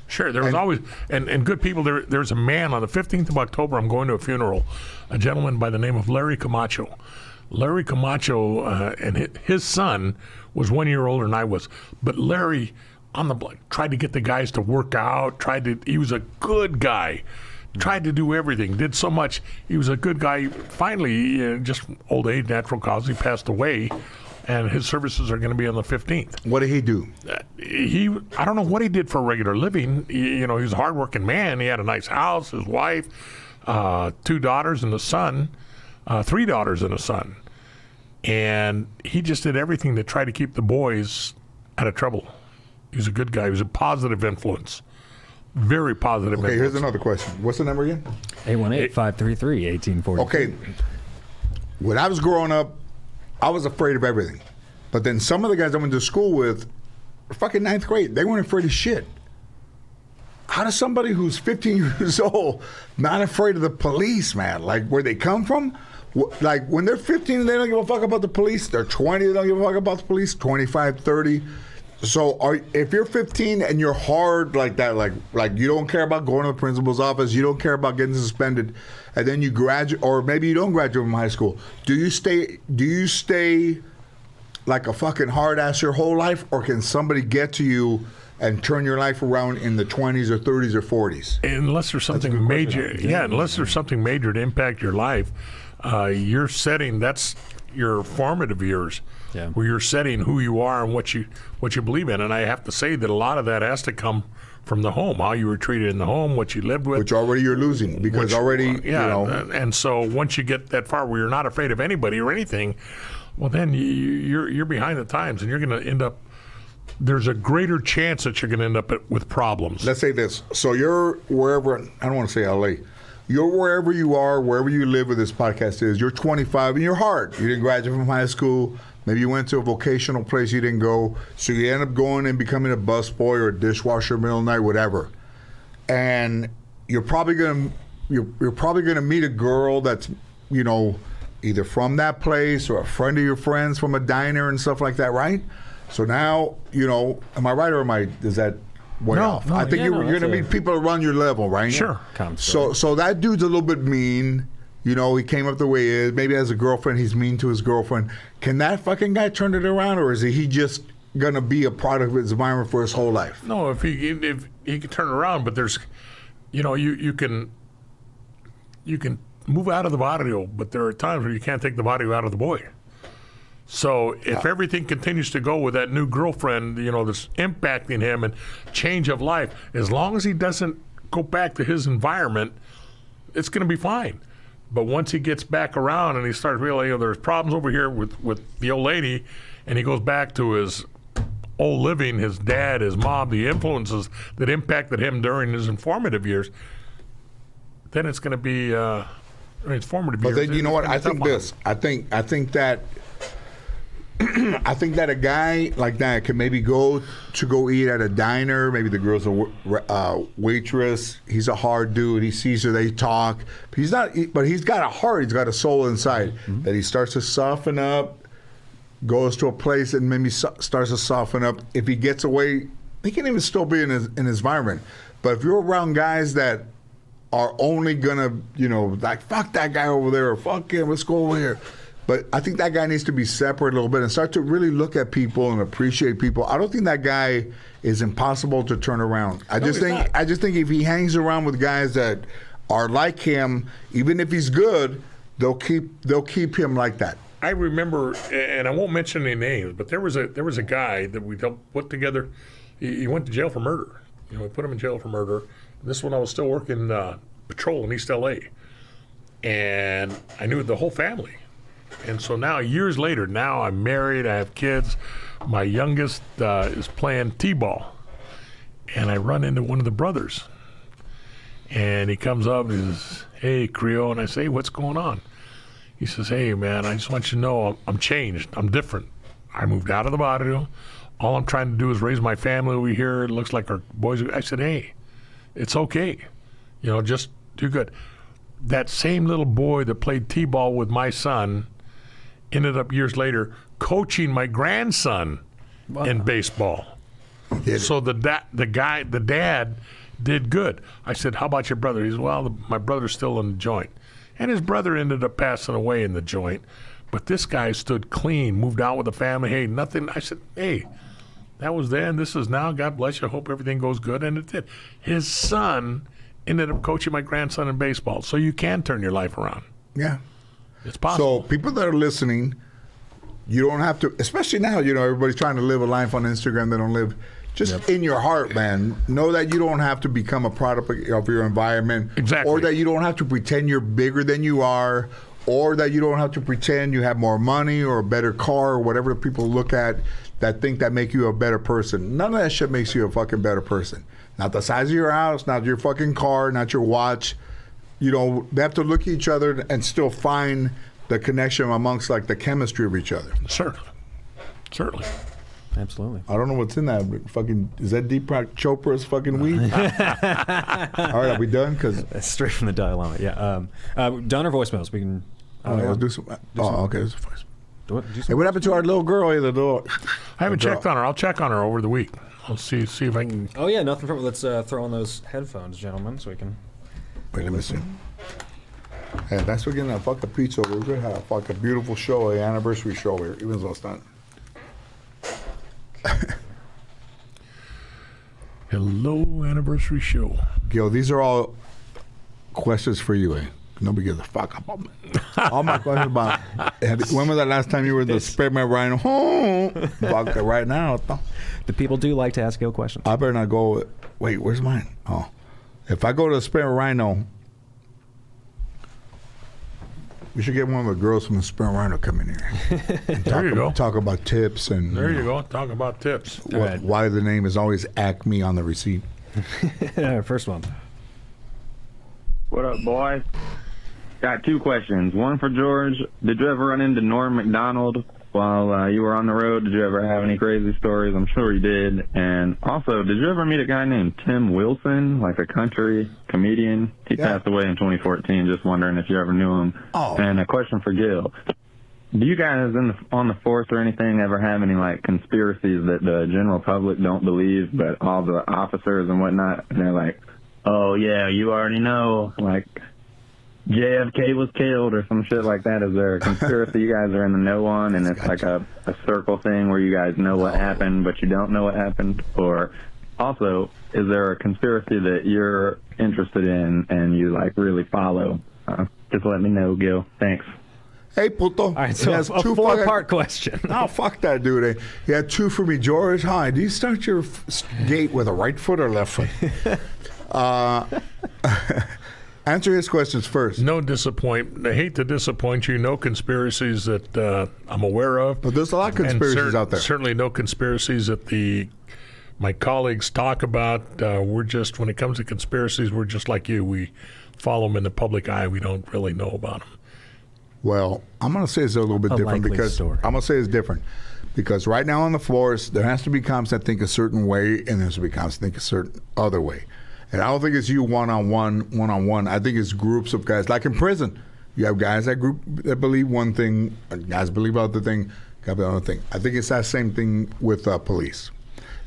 Sure, there was always, and good people. There's a man on the 15th of October, I'm going to a funeral, a gentleman by the name of Larry Camacho. Larry Camacho and his son was 1 year older than I was. But Larry, on the block, tried to get the guys to work out, he was a good guy. Tried to do everything, did so much. He was a good guy. Finally, just old age, natural cause, he passed away. And his services are going to be on the 15th. What did he do? I don't know what he did for a regular living. He was a hardworking man. He had a nice house, his wife, 2 daughters and a son, 3 daughters and a son. And he just did everything to try to keep the boys out of trouble. He was a good guy. He was a positive influence. Very positive Okay, influence. here's another question. What's the number again? 818-533-1843. Okay. When I was growing up, I was afraid of everything. But then some of the guys I went to school with were fucking 9th grade. They weren't afraid of shit. How does somebody who's 15 years old not afraid of the police, man? Like, where they come from? Like, when they're 15 and they don't give a fuck about the police, they're 20, they don't give a fuck about the police, 25, 30. So if you're 15 and you're hard like that, like you don't care about going to the principal's office, you don't care about getting suspended, and then you graduate, or maybe you don't graduate from high school, do you stay like a fucking hard ass your whole life, or can somebody get to you and turn your life around in the 20s or 30s or 40s? Unless there's something major, unless there's something major to impact your life, you're setting, that's your formative years, where you're setting who you are and what you believe in. And I have to say that a lot of that has to come from the home, how you were treated in the home, what you lived with. Which already you're losing, because And so once you get that far where you're not afraid of anybody or anything, well, then you're behind the times, and you're going to end up. There's a greater chance that you're going to end up with problems. Let's say this. So you're wherever, I don't want to say LA. you're wherever you are, wherever you live where this podcast is, you're 25 and you're hard. You didn't graduate from high school. Maybe you went to a vocational place you didn't go. So you end up going and becoming a busboy or a dishwasher middle of the night, whatever. And you're probably gonna meet a girl that's, you know, either from that place or a friend of your friends from a diner and stuff like that, right? So now, you know, am I right or is that way off? no, I think you're going to meet people around your level, right? Sure. So that dude's a little bit mean. You know, he came up the way he is. Maybe as a girlfriend, he's mean to his girlfriend. Can that fucking guy turn it around, or is he just going to be a product of his environment for his whole life? No, if he can turn around, but there's, you know, you can move out of the barrio, but there are times where you can't take the barrio out of the boy. So if everything continues to go with that new girlfriend, you know, that's impacting him and change of life, as long as he doesn't go back to his environment, it's going to be fine. But once he gets back around and he starts realizing, you know, there's problems over here with the old lady, and he goes back to his old living, his dad, his mom, the influences that impacted him during his informative years, then it's going to be it's formative years. But then, you know what? I think this. I think that I think that a guy like that can maybe go eat at a diner. Maybe the girl's a waitress. He's a hard dude. He sees her. They talk. He's not. But he's got a heart. He's got a soul inside that he starts to soften up. Goes to a place and maybe starts to soften up. If he gets away, he can even still be in his environment. But if you're around guys that are only gonna, you know, like fuck that guy over there or fuck him, let's go over here. But I think that guy needs to be separate a little bit and start to really look at people and appreciate people. I don't think that guy is impossible to turn around. I just think if he hangs around with guys that are like him, even if he's good, they'll keep him like that. I remember, and I won't mention any names, but there was a guy that we helped put together. He went to jail for murder. You know, we put him in jail for murder. This is when I was still working patrol in East LA, and I knew the whole family. And so now, years later, now I'm married, I have kids. My youngest is playing t-ball, and I run into one of the brothers, and he comes up and he says, "Hey, Carrillo," and I say, "What's going on?" He says, "Hey, man, I just want you to know I'm changed. I'm different. I moved out of the barrio. All I'm trying to do is raise my family over here. It looks like our boys." I said, "Hey, it's okay. You know, just do good." That same little boy that played t-ball with my son ended up years later coaching my grandson in baseball. So the dad did good. I said, "How about your brother?" He said, "Well, my brother's still in the joint." And his brother ended up passing away in the joint. But this guy stood clean, moved out with the family. Hey, nothing. I said, "Hey, that was then. This is now. God bless you. I hope everything goes good." And it did. His son ended up coaching my grandson in baseball. So you can turn your life around. Yeah. It's possible. So people that are listening, you don't have to, especially now, you know, everybody's trying to live a life on Instagram. They don't live just in your heart, man. Know that you don't have to become a product of your environment. Exactly. Or that you don't have to pretend you're bigger than you are, or that you don't have to pretend you have more money or a better car or whatever people look at that think that make you a better person. None of that shit makes you a fucking better person. Not the size of your house, not your fucking car, not your watch. You know, they have to look at each other and still find the connection amongst like the chemistry of each other. Certainly. Absolutely. I don't know what's in that. But fucking, is that Deepak Chopra's fucking weed? All right, are we done? Because Straight from the Dalai Lama. Yeah. Done or voicemails? We can. let's do some. Okay. That's fine. Do some Hey, what happened to our little girl? I haven't checked on her. I'll check on her over the week. I'll see if I can. Oh yeah, nothing. Let's throw on those headphones, gentlemen, so we can. Wait, let me see. Hey, thanks for getting that fucking pizza. We're gonna have a fucking beautiful show, an anniversary show here, even though it's not. Hello, anniversary show. Gil, these are all questions for you, eh? Nobody gives a fuck about me. All my questions about when was the last time you were in the Spearmint Rhino? Fuck it right now. The people do like to ask Gil questions. I better not go. Wait, where's mine? Oh. If I go to the Spearmint Rhino, we should get one of the girls from the Spearmint Rhino come in here. And There you go. Talk about tips and There you go. Talk about tips. why the name is always Acme on the receipt. First one. What up, boys? Got two questions. One for George. Did you ever run into Norm Macdonald while you were on the road? Did you ever have any crazy stories? I'm sure you did. And also, did you ever meet a guy named Tim Wilson, like a country comedian? He passed away in 2014. Just wondering if you ever knew him. Oh. And a question for Gil. Do you guys on the force or anything ever have any like conspiracies that the general public don't believe, but all the officers and whatnot, and they're like, oh yeah, you already know, like JFK was killed or some shit like that? Is there a conspiracy you guys are in the know on, and it's like a circle thing where you guys know what happened but you don't know what happened? Or also, is there a conspiracy that you're interested in and you like really follow? Just let me know, Gil. Thanks. Hey, puto. All right, so a two four-part question. Oh, fuck that dude. He had two for me. George, hi. Do you start your gate with a right foot or left foot? Answer his questions first. No disappointment. I hate to disappoint you. No conspiracies that I'm aware of. But there's a lot of conspiracies out there. Certainly no conspiracies that my colleagues talk about. We're just, when it comes to conspiracies, we're just like you. We follow them in the public eye. We don't really know about them. Well, I'm going to say it's a little bit different because story. I'm going to say it's different because right now on the force, there has to be cops that think a certain way and there's to be cops that think a certain other way. And I don't think it's you one-on-one. I think it's groups of guys. Like in prison, you have guys that believe one thing, and guys believe other thing, guys believe other thing. I think it's that same thing with police.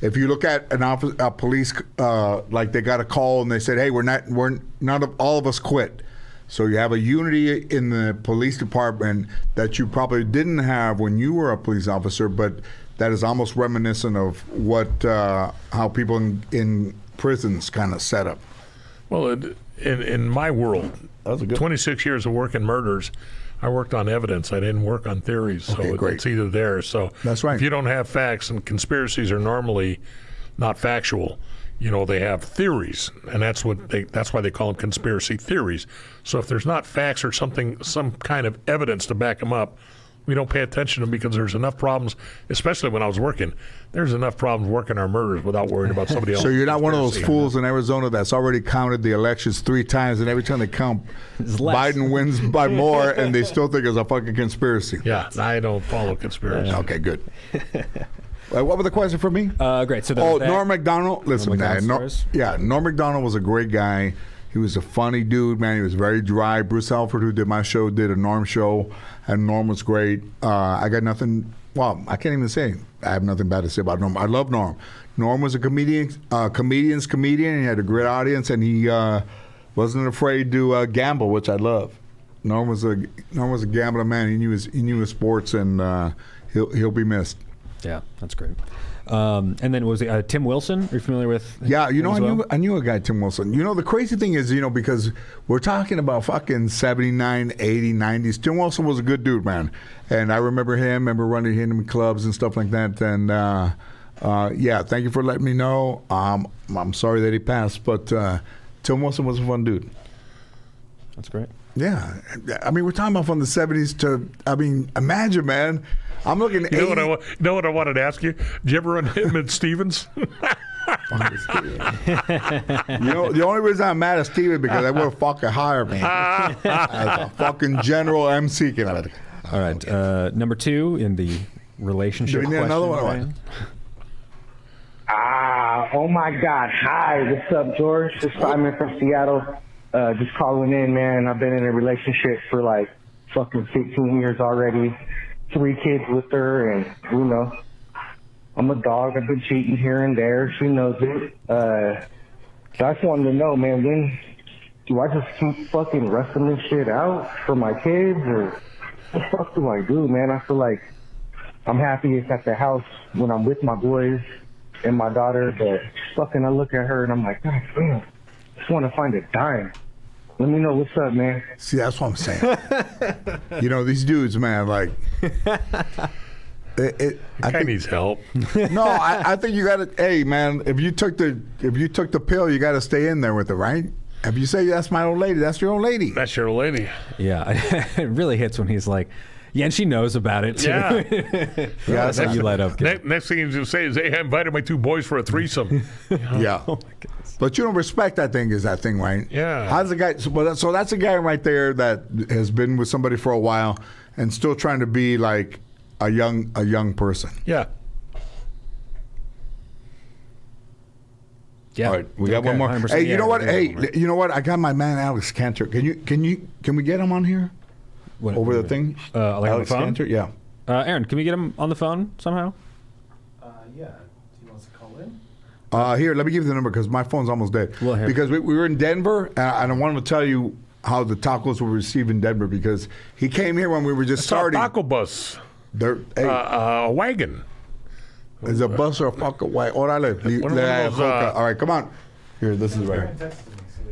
If you look at a police, like they got a call and they said, hey, all of us quit. So you have a unity in the police department that you probably didn't have when you were a police officer, but that is almost reminiscent of what how people in prisons kind of set up. Well, in my world, That was a good 26 years of working murders, I worked on evidence. I didn't work on theories. So Okay, great. it's either there. So That's right. if you don't have facts, and conspiracies are normally not factual, they have theories, and that's why they call them conspiracy theories. So if there's not facts or some kind of evidence to back them up, we don't pay attention to them because there's enough problems, especially when I was working, there's enough problems working our murders without worrying about somebody else. So you're not one of those conspiracy. fools in Arizona that's already counted the elections 3 times, and every time they count, It's less. Biden wins by more, and they still think it's a fucking conspiracy. Yeah, I don't follow conspiracy. Okay, good. What was the question for me? Great. So there's that. Norm Macdonald. Listen, Macdonald man. stories? Norm Macdonald was a great guy. He was a funny dude, man. He was very dry. Bruce Alford, who did my show, did a Norm show, and Norm was great. I got nothing. Well, I can't even say I have nothing bad to say about Norm. I love Norm. Norm was a comedian's comedian. He had a great audience, and he wasn't afraid to gamble, which I love. Norm was a gambler, man. He knew his sports, and he'll be missed. Yeah, that's great. And then was it Tim Wilson? Are you familiar with? Yeah, him as well? I knew a guy, Tim Wilson. The crazy thing is, because we're talking about fucking 79, 80, 90s. Tim Wilson was a good dude, man. And I remember running him in clubs and stuff like that. And thank you for letting me know. I'm sorry that he passed, but Tim Wilson was a fun dude. That's great. Yeah. I mean, we're talking about from the 70s to, imagine, man. I'm looking at You know what I wanted to ask you? Did you ever run him at Stevens? the only reason I'm mad at Steven because I would have fucking hired me as a fucking general MC. All right. Number 2 in the relationship Do we need question. another one or what? Ryan. Oh my God. Hi, what's up, George? This is Simon from Seattle. Just calling in, man. I've been in a relationship for like fucking 15 years already. 3 kids with her, and I'm a dog. I've been cheating here and there. She knows it. So I just wanted to know, man, when do I just keep fucking wrestling this shit out for my kids, or what the fuck do I do, man? I feel like I'm happiest at the house when I'm with my boys and my daughter, but fucking I look at her and I'm like, God damn, I just want to find a dime. Let me know what's up, man. See, that's what I'm saying. These dudes, man, like. I think needs help. No, I think you got to. Hey, man, if you took the pill, you got to stay in there with it, right? If you say that's my old lady, that's your old lady. That's your old lady. Yeah, it really hits when he's like, Yeah, and she knows about it too. Yeah. Yeah, So you light up. kid. Next thing you say is, hey, I invited my 2 boys for a threesome. Yeah. But you don't respect that thing, is that thing, right? Yeah. How's the guy? So that's a guy right there that has been with somebody for a while and still trying to be like a young person. Yeah. Yeah. All right, we got Okay, one more. 100%, Hey, you yeah, know what? we got Hey, one more. you know what? I got my man Alex Cantor. Can we get him on here What- over the thing? like on the Alex phone? Cantor, yeah. Aaron, can we get him on the phone somehow? Yeah. He wants to call in. Here, let me give you the number because my phone's almost dead. Well, here. Because we were in Denver, and I wanted to tell you how the tacos were received in Denver because he came here when we were just Saw a starting. taco bus, Hey, a wagon. is a bus or a fucking way? Orale. One of those, All right, come on. Here, this is right.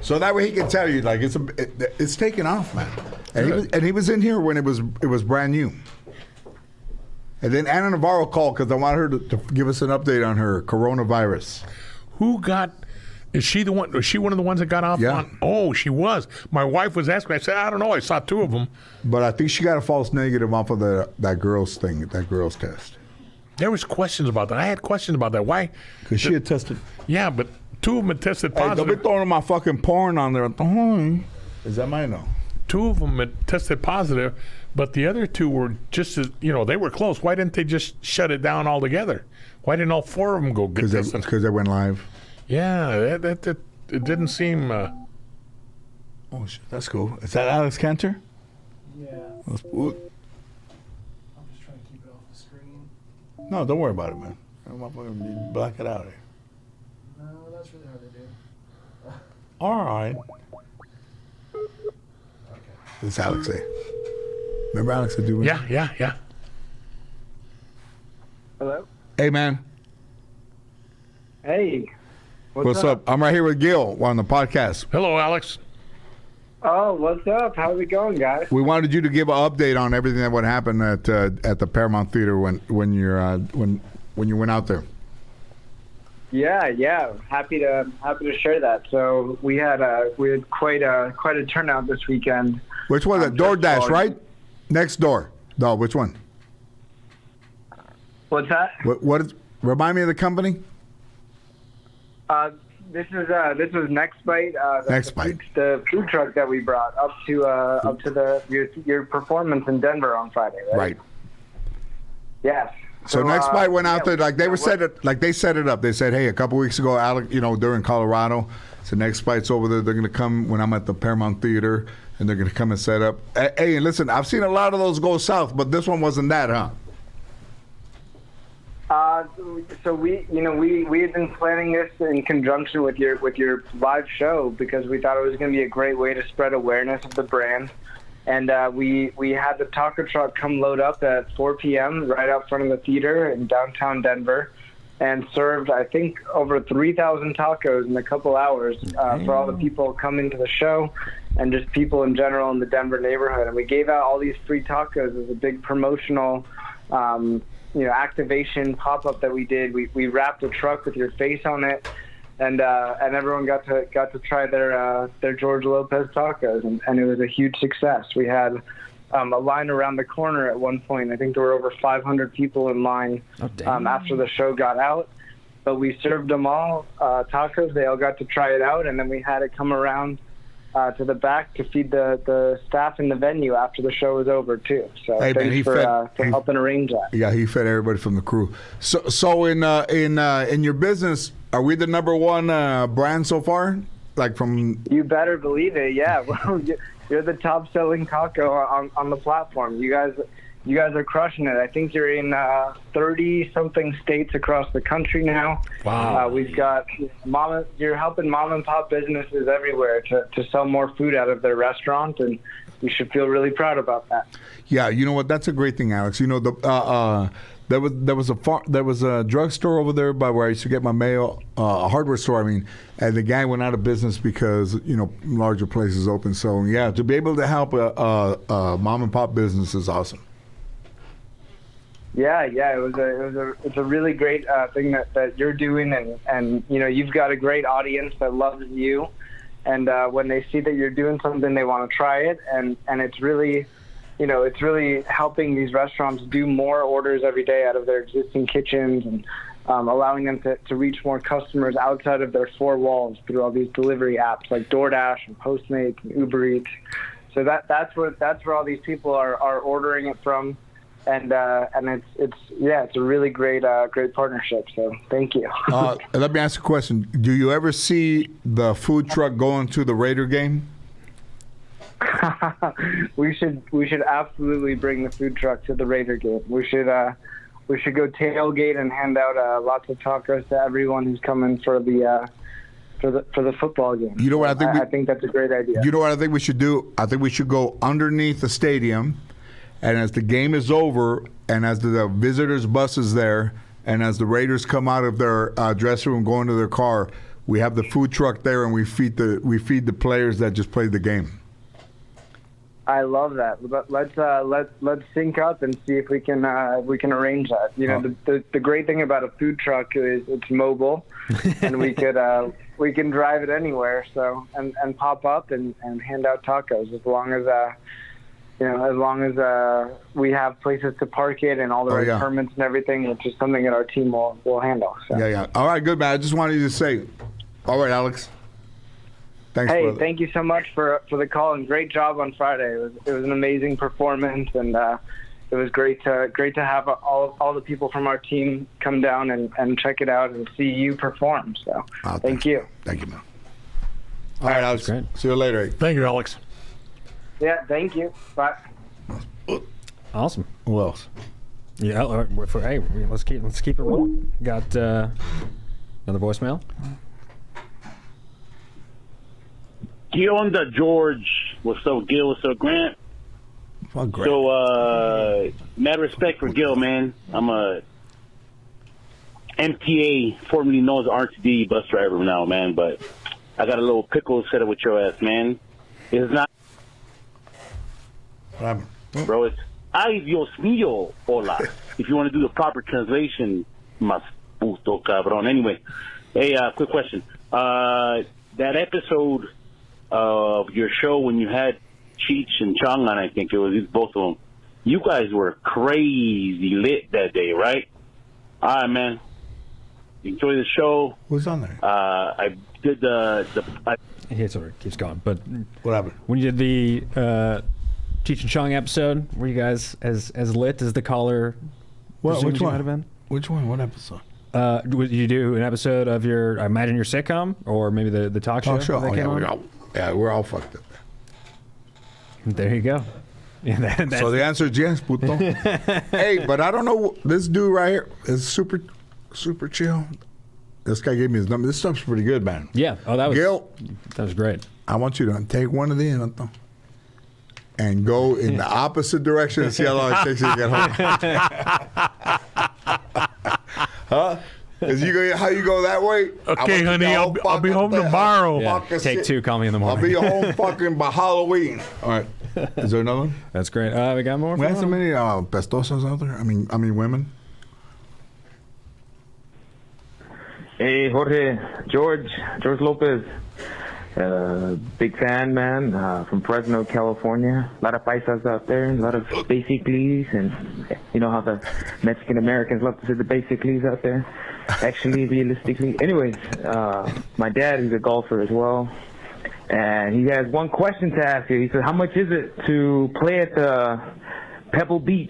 So that way he can tell you, like it's taking off, man. And he was in here when it was brand new. And then Anna Navarro called because I want her to give us an update on her coronavirus. Who got? Is she the one? Was she one of the ones that got off? Yeah. On? Oh, she was. My wife was asking. I said, I don't know. I saw 2 of them. But I think she got a false negative off of that girl's thing, that girl's test. There was questions about that. I had questions about that. Why? Because she had tested. Yeah, but 2 of them had tested Hey, don't be positive. throwing my fucking porn on there. Is that mine? No. 2 of them had tested positive, but the other 2 were just as, they were close. Why didn't they just shut it down altogether? Why didn't all 4 of them go get tested? Because they went live. Yeah, it didn't seem. Oh, shit, that's cool. Is that Alex Cantor? Yeah. That's- I'm just trying to keep it off the screen. No, don't worry about it, man. You black it out. No, that's really hard to do. All right. This is Alex, eh? Remember Alex that dude? Yeah. Hello? Hey, man. Hey. What's up? I'm right here with Gil on the podcast. Hello, Alex. Oh, what's up? How's it going, guys? We wanted you to give an update on everything that would happen at the Paramount Theater when you went out there. Yeah. Happy to share that. So we had quite a turnout this weekend. Which one? DoorDash, right? Next door. No, which one? What's that? What is? Remind me of the company. This was Next Bite. Next Bite. The food truck that we brought up to your performance in Denver on Friday, right? Right. Yes. So Next Bite went out there like they were set they set it up. They said, hey, a couple weeks ago, Alex, during Colorado, so Next Bite's over there. They're gonna come when I'm at the Paramount Theater, and they're gonna come and set up. Hey, and listen, I've seen a lot of those go south, but this one wasn't that, huh? So we had been planning this in conjunction with your live show because we thought it was going to be a great way to spread awareness of the brand, and we had the taco truck come load up at 4 p.m. right out front of the theater in downtown Denver, and served I think over 3,000 tacos in a couple hours for all the people coming to the show, and just people in general in the Denver neighborhood. And we gave out all these free tacos as a big promotional. Activation pop-up that we did. We wrapped a truck with your face on it, and everyone got to try their George Lopez tacos, and it was a huge success. We had a line around the corner at one point. I think there were over 500 people in line after the show got out. But we served them all tacos. They all got to try it out, and then we had it come around to the back to feed the staff in the venue after the show was over too. So Hey, man, thanks for helping arrange that. Yeah, he fed everybody from the crew. So in your business, are we the number one brand so far? Like from You better believe it. Yeah, well, you're the top selling taco on the platform. You guys are crushing it. I think you're in 30-something states across the country now. Wow. We've got you're helping mom and pop businesses everywhere to sell more food out of their restaurant, and you should feel really proud about that. Yeah, you know what? That's a great thing, Alex. There was a drugstore over there by where I used to get my mail, a hardware store. I mean, and the guy went out of business because larger places open. So yeah, to be able to help a mom and pop business is awesome. Yeah, it's a really great thing that you're doing, and you've got a great audience that loves you, and when they see that you're doing something, they want to try it, and it's really it's really helping these restaurants do more orders every day out of their existing kitchens and allowing them to reach more customers outside of their four walls through all these delivery apps like DoorDash and Postmates and Uber Eats. So that's where all these people are ordering it from, and it's a really great partnership. So thank you. Let me ask you a question. Do you ever see the food truck going to the Raider game? We should absolutely bring the food truck to the Raider game. We should go tailgate and hand out lots of tacos to everyone who's coming for the football game. You know what I think? I think that's a great idea. You know what I think we should do? I think we should go underneath the stadium, and as the game is over, and as the visitors' bus is there, and as the Raiders come out of their dressing room going to their car, we have the food truck there, and we feed the players that just played the game. I love that. But let's sync up and see if we can arrange that. The great thing about a food truck is it's mobile, and we can drive it anywhere. So and pop up and hand out tacos as long as we have places to park it and all the right permits and everything. It's just something that our team will handle. So. Yeah. All right, good man. I just wanted you to say. All right, Alex. Thanks, hey, brother. Thank you so much for the call and great job on Friday. It was an amazing performance, and it was great to have all the people from our team come down and check it out and see you perform. So thank you. Thank you, man. All right, Alex. Great. See you later. Thank you, Alex. Yeah, thank you. Bye. Awesome. Who else? Yeah. Hey, let's keep it rolling. Got another voicemail. ¿Qué onda, George? What's up, Gil? What's up, Grant? Fuck Grant. So, mad respect for Gil, man. I'm a MTA, formerly known as RTD bus driver now, man. But I got a little pickle set up with your ass, man. It's not... Bro, it's ay Dios mío, hola. If you want to do the proper translation, mas puto cabrón. Anyway, hey, quick question. That episode of your show when you had Cheech and Chong on, I think it was both of them. You guys were crazy lit that day, right? All right, man. Enjoy the show. Who's on there? I did Keeps going. But what happened? When you did the Cheech and Chong episode, were you guys as lit as the caller? Which you one? Might have been? Which one? What episode? Would you do an episode of I imagine your sitcom, or maybe the talk show? That came on? We're all fucked up. There you go. Yeah, so the answer is yes, puto. Hey, but I don't know. This dude right here is super chill. This guy gave me his number. This stuff's pretty good, man. Yeah. Oh, that was great. I want you to take one of these and go in the opposite direction and see how long it takes you to get home. Huh? How you go that way? Okay, honey, I'll be home tomorrow. Yeah. Take two, call me in the morning. I'll be home fucking by Halloween. All right. Is there another one? That's great. We got more? We have so many pestosas out there. I mean women. Hey, Jorge, George Lopez. Big fan, man, from Fresno, California. A lot of paisas out there, a lot of basicallys, and you know how the Mexican Americans love to say the basicallys out there. Actually, realistically. Anyways, my dad is a golfer as well, and he has one question to ask you. He said, how much is it to play at the Pebble Beach?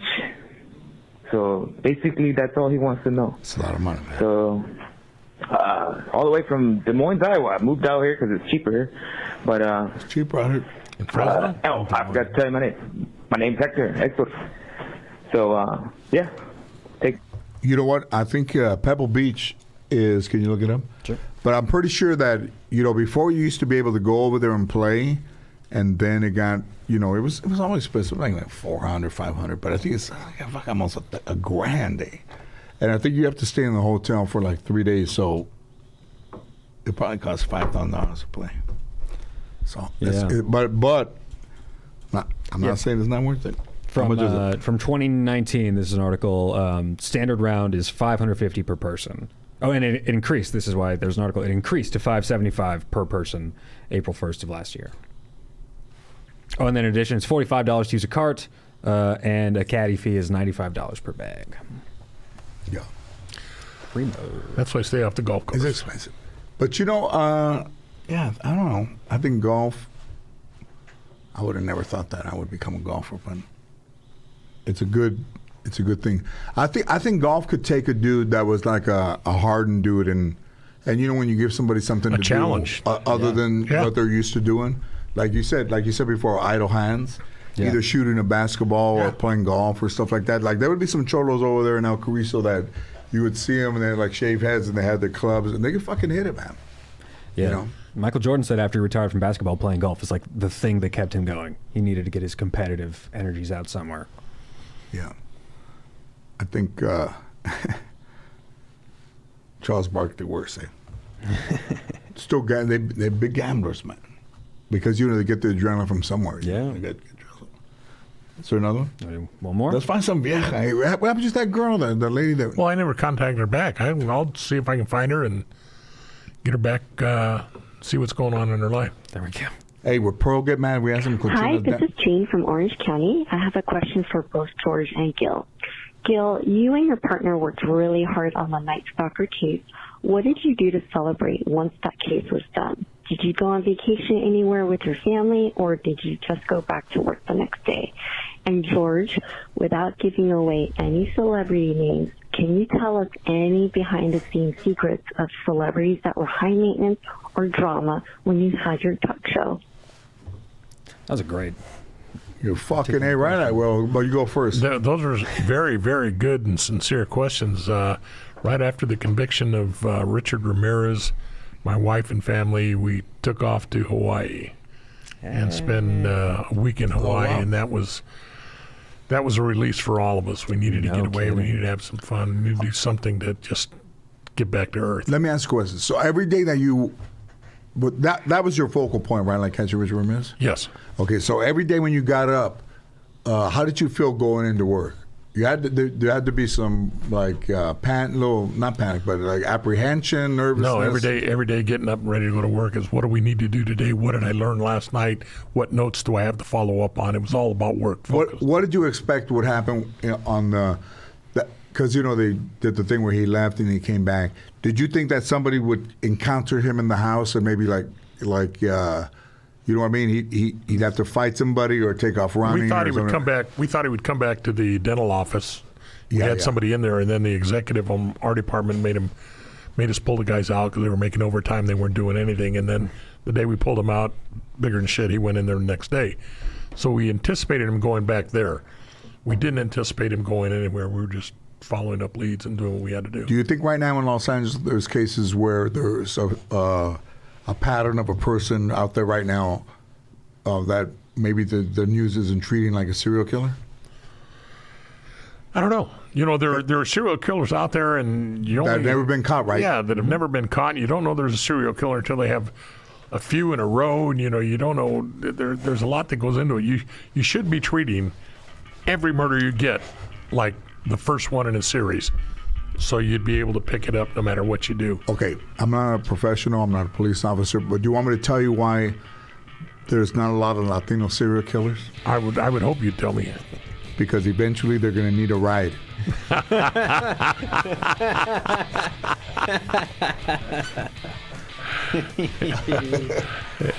So basically, that's all he wants to know. It's a lot of money, man. So... all the way from Des Moines, Iowa. I moved out here because it's cheaper here. But it's cheaper out here in Fresno. I forgot to tell you my name. My name's Hector. So yeah, You know what? I think Pebble Beach is. Can you look it up? Sure. But I'm pretty sure that before you used to be able to go over there and play, and then it got it was always expensive, like 400, 500. But I think it's like almost a grand. And I think you have to stay in the hotel for like 3 days, so it probably costs $5,000 to play. So, but I'm not saying it's not worth it. From 2019, this is an article. Standard round is $550 per person. Oh, and it increased. This is why there's an article. It increased to $575 per person April 1st of last year. Oh, and then in addition, it's $45 to use a cart. And a caddy fee is $95 per bag. Yeah. Primo. That's why I stay off the golf course. It's expensive. But I don't know. I think golf, I would have never thought that I would become a golfer, but it's a good thing. I think golf could take a dude that was like a hardened dude and when you give somebody something to challenge. do other than what they're used to doing, like you said before, idle hands, either shooting a basketball or playing golf or stuff like that. Like there would be some cholos over there in El Carrillo that you would see them and they like shave heads and they had their clubs and they could fucking hit it, man. Yeah. You know? Michael Jordan said after he retired from basketball, playing golf is like the thing that kept him going. He needed to get his competitive energies out somewhere. Yeah. I think Charles Barkley worse. Still, they're big gamblers, man. Because they get the adrenaline from somewhere. Yeah. Is there another one? One more? Let's find some vieja. Hey, what happened to that girl, the lady that... Well, I never contacted her back. I'll see if I can find her and get her back, see what's going on in her life. There we go. Hey, we're Pearl Get Mad. We have some... Hi, this is Jane from Orange County. I have a question for both George and Gil. Gil, you and your partner worked really hard on the Night Stalker case. What did you do to celebrate once that case was done? Did you go on vacation anywhere with your family, or did you just go back to work the next day? And George, without giving away any celebrity names, can you tell us any behind-the-scenes secrets of celebrities that were high maintenance or drama when you had your talk show? That was a great... You're fucking A right. I will, but you go first. Those are very, very good and sincere questions. Right after the conviction of Richard Ramirez, my wife and family, we took off to Hawaii and spent a week in Hawaii, and that was a release for all of us. We needed to get away. We needed to have some fun. We needed to do something to just get back to earth. Let me ask you a question. So every day that you... But that was your focal point, right? Like catching Richard Ramirez? Yes. Okay, so every day when you got up, how did you feel going into work? There had to be some like not panic, but like apprehension, nervousness. No, every day getting up and ready to go to work is what do we need to do today? What did I learn last night? What notes do I have to follow up on? It was all about work focus. What did you expect would happen on the? Because they did the thing where he left and he came back. Did you think that somebody would encounter him in the house and maybe like you know what I mean? He'd have to fight somebody or take off running. We thought he would come back. We thought he would come back to the dental office. We had somebody in there, and then the executive on our department made us pull the guys out because they were making overtime. They weren't doing anything. And then the day we pulled him out, bigger than shit, he went in there the next day. So we anticipated him going back there. We didn't anticipate him going anywhere. We were just following up leads and doing what we had to do. Do you think right now in Los Angeles there's cases where there's a pattern of a person out there right now that maybe the news isn't treating like a serial killer? I don't know. There are serial killers out there, and that have never been caught, right? Yeah, that have never been caught. You don't know there's a serial killer until they have a few in a row, and you don't know. There's a lot that goes into it. You should be treating every murder you get like the first one in a series, so you'd be able to pick it up no matter what you do. Okay, I'm not a professional, I'm not a police officer, but do you want me to tell you why there's not a lot of Latino serial killers? I would hope you'd tell me. Because eventually they're going to need a ride.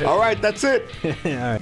All right, that's it. All right.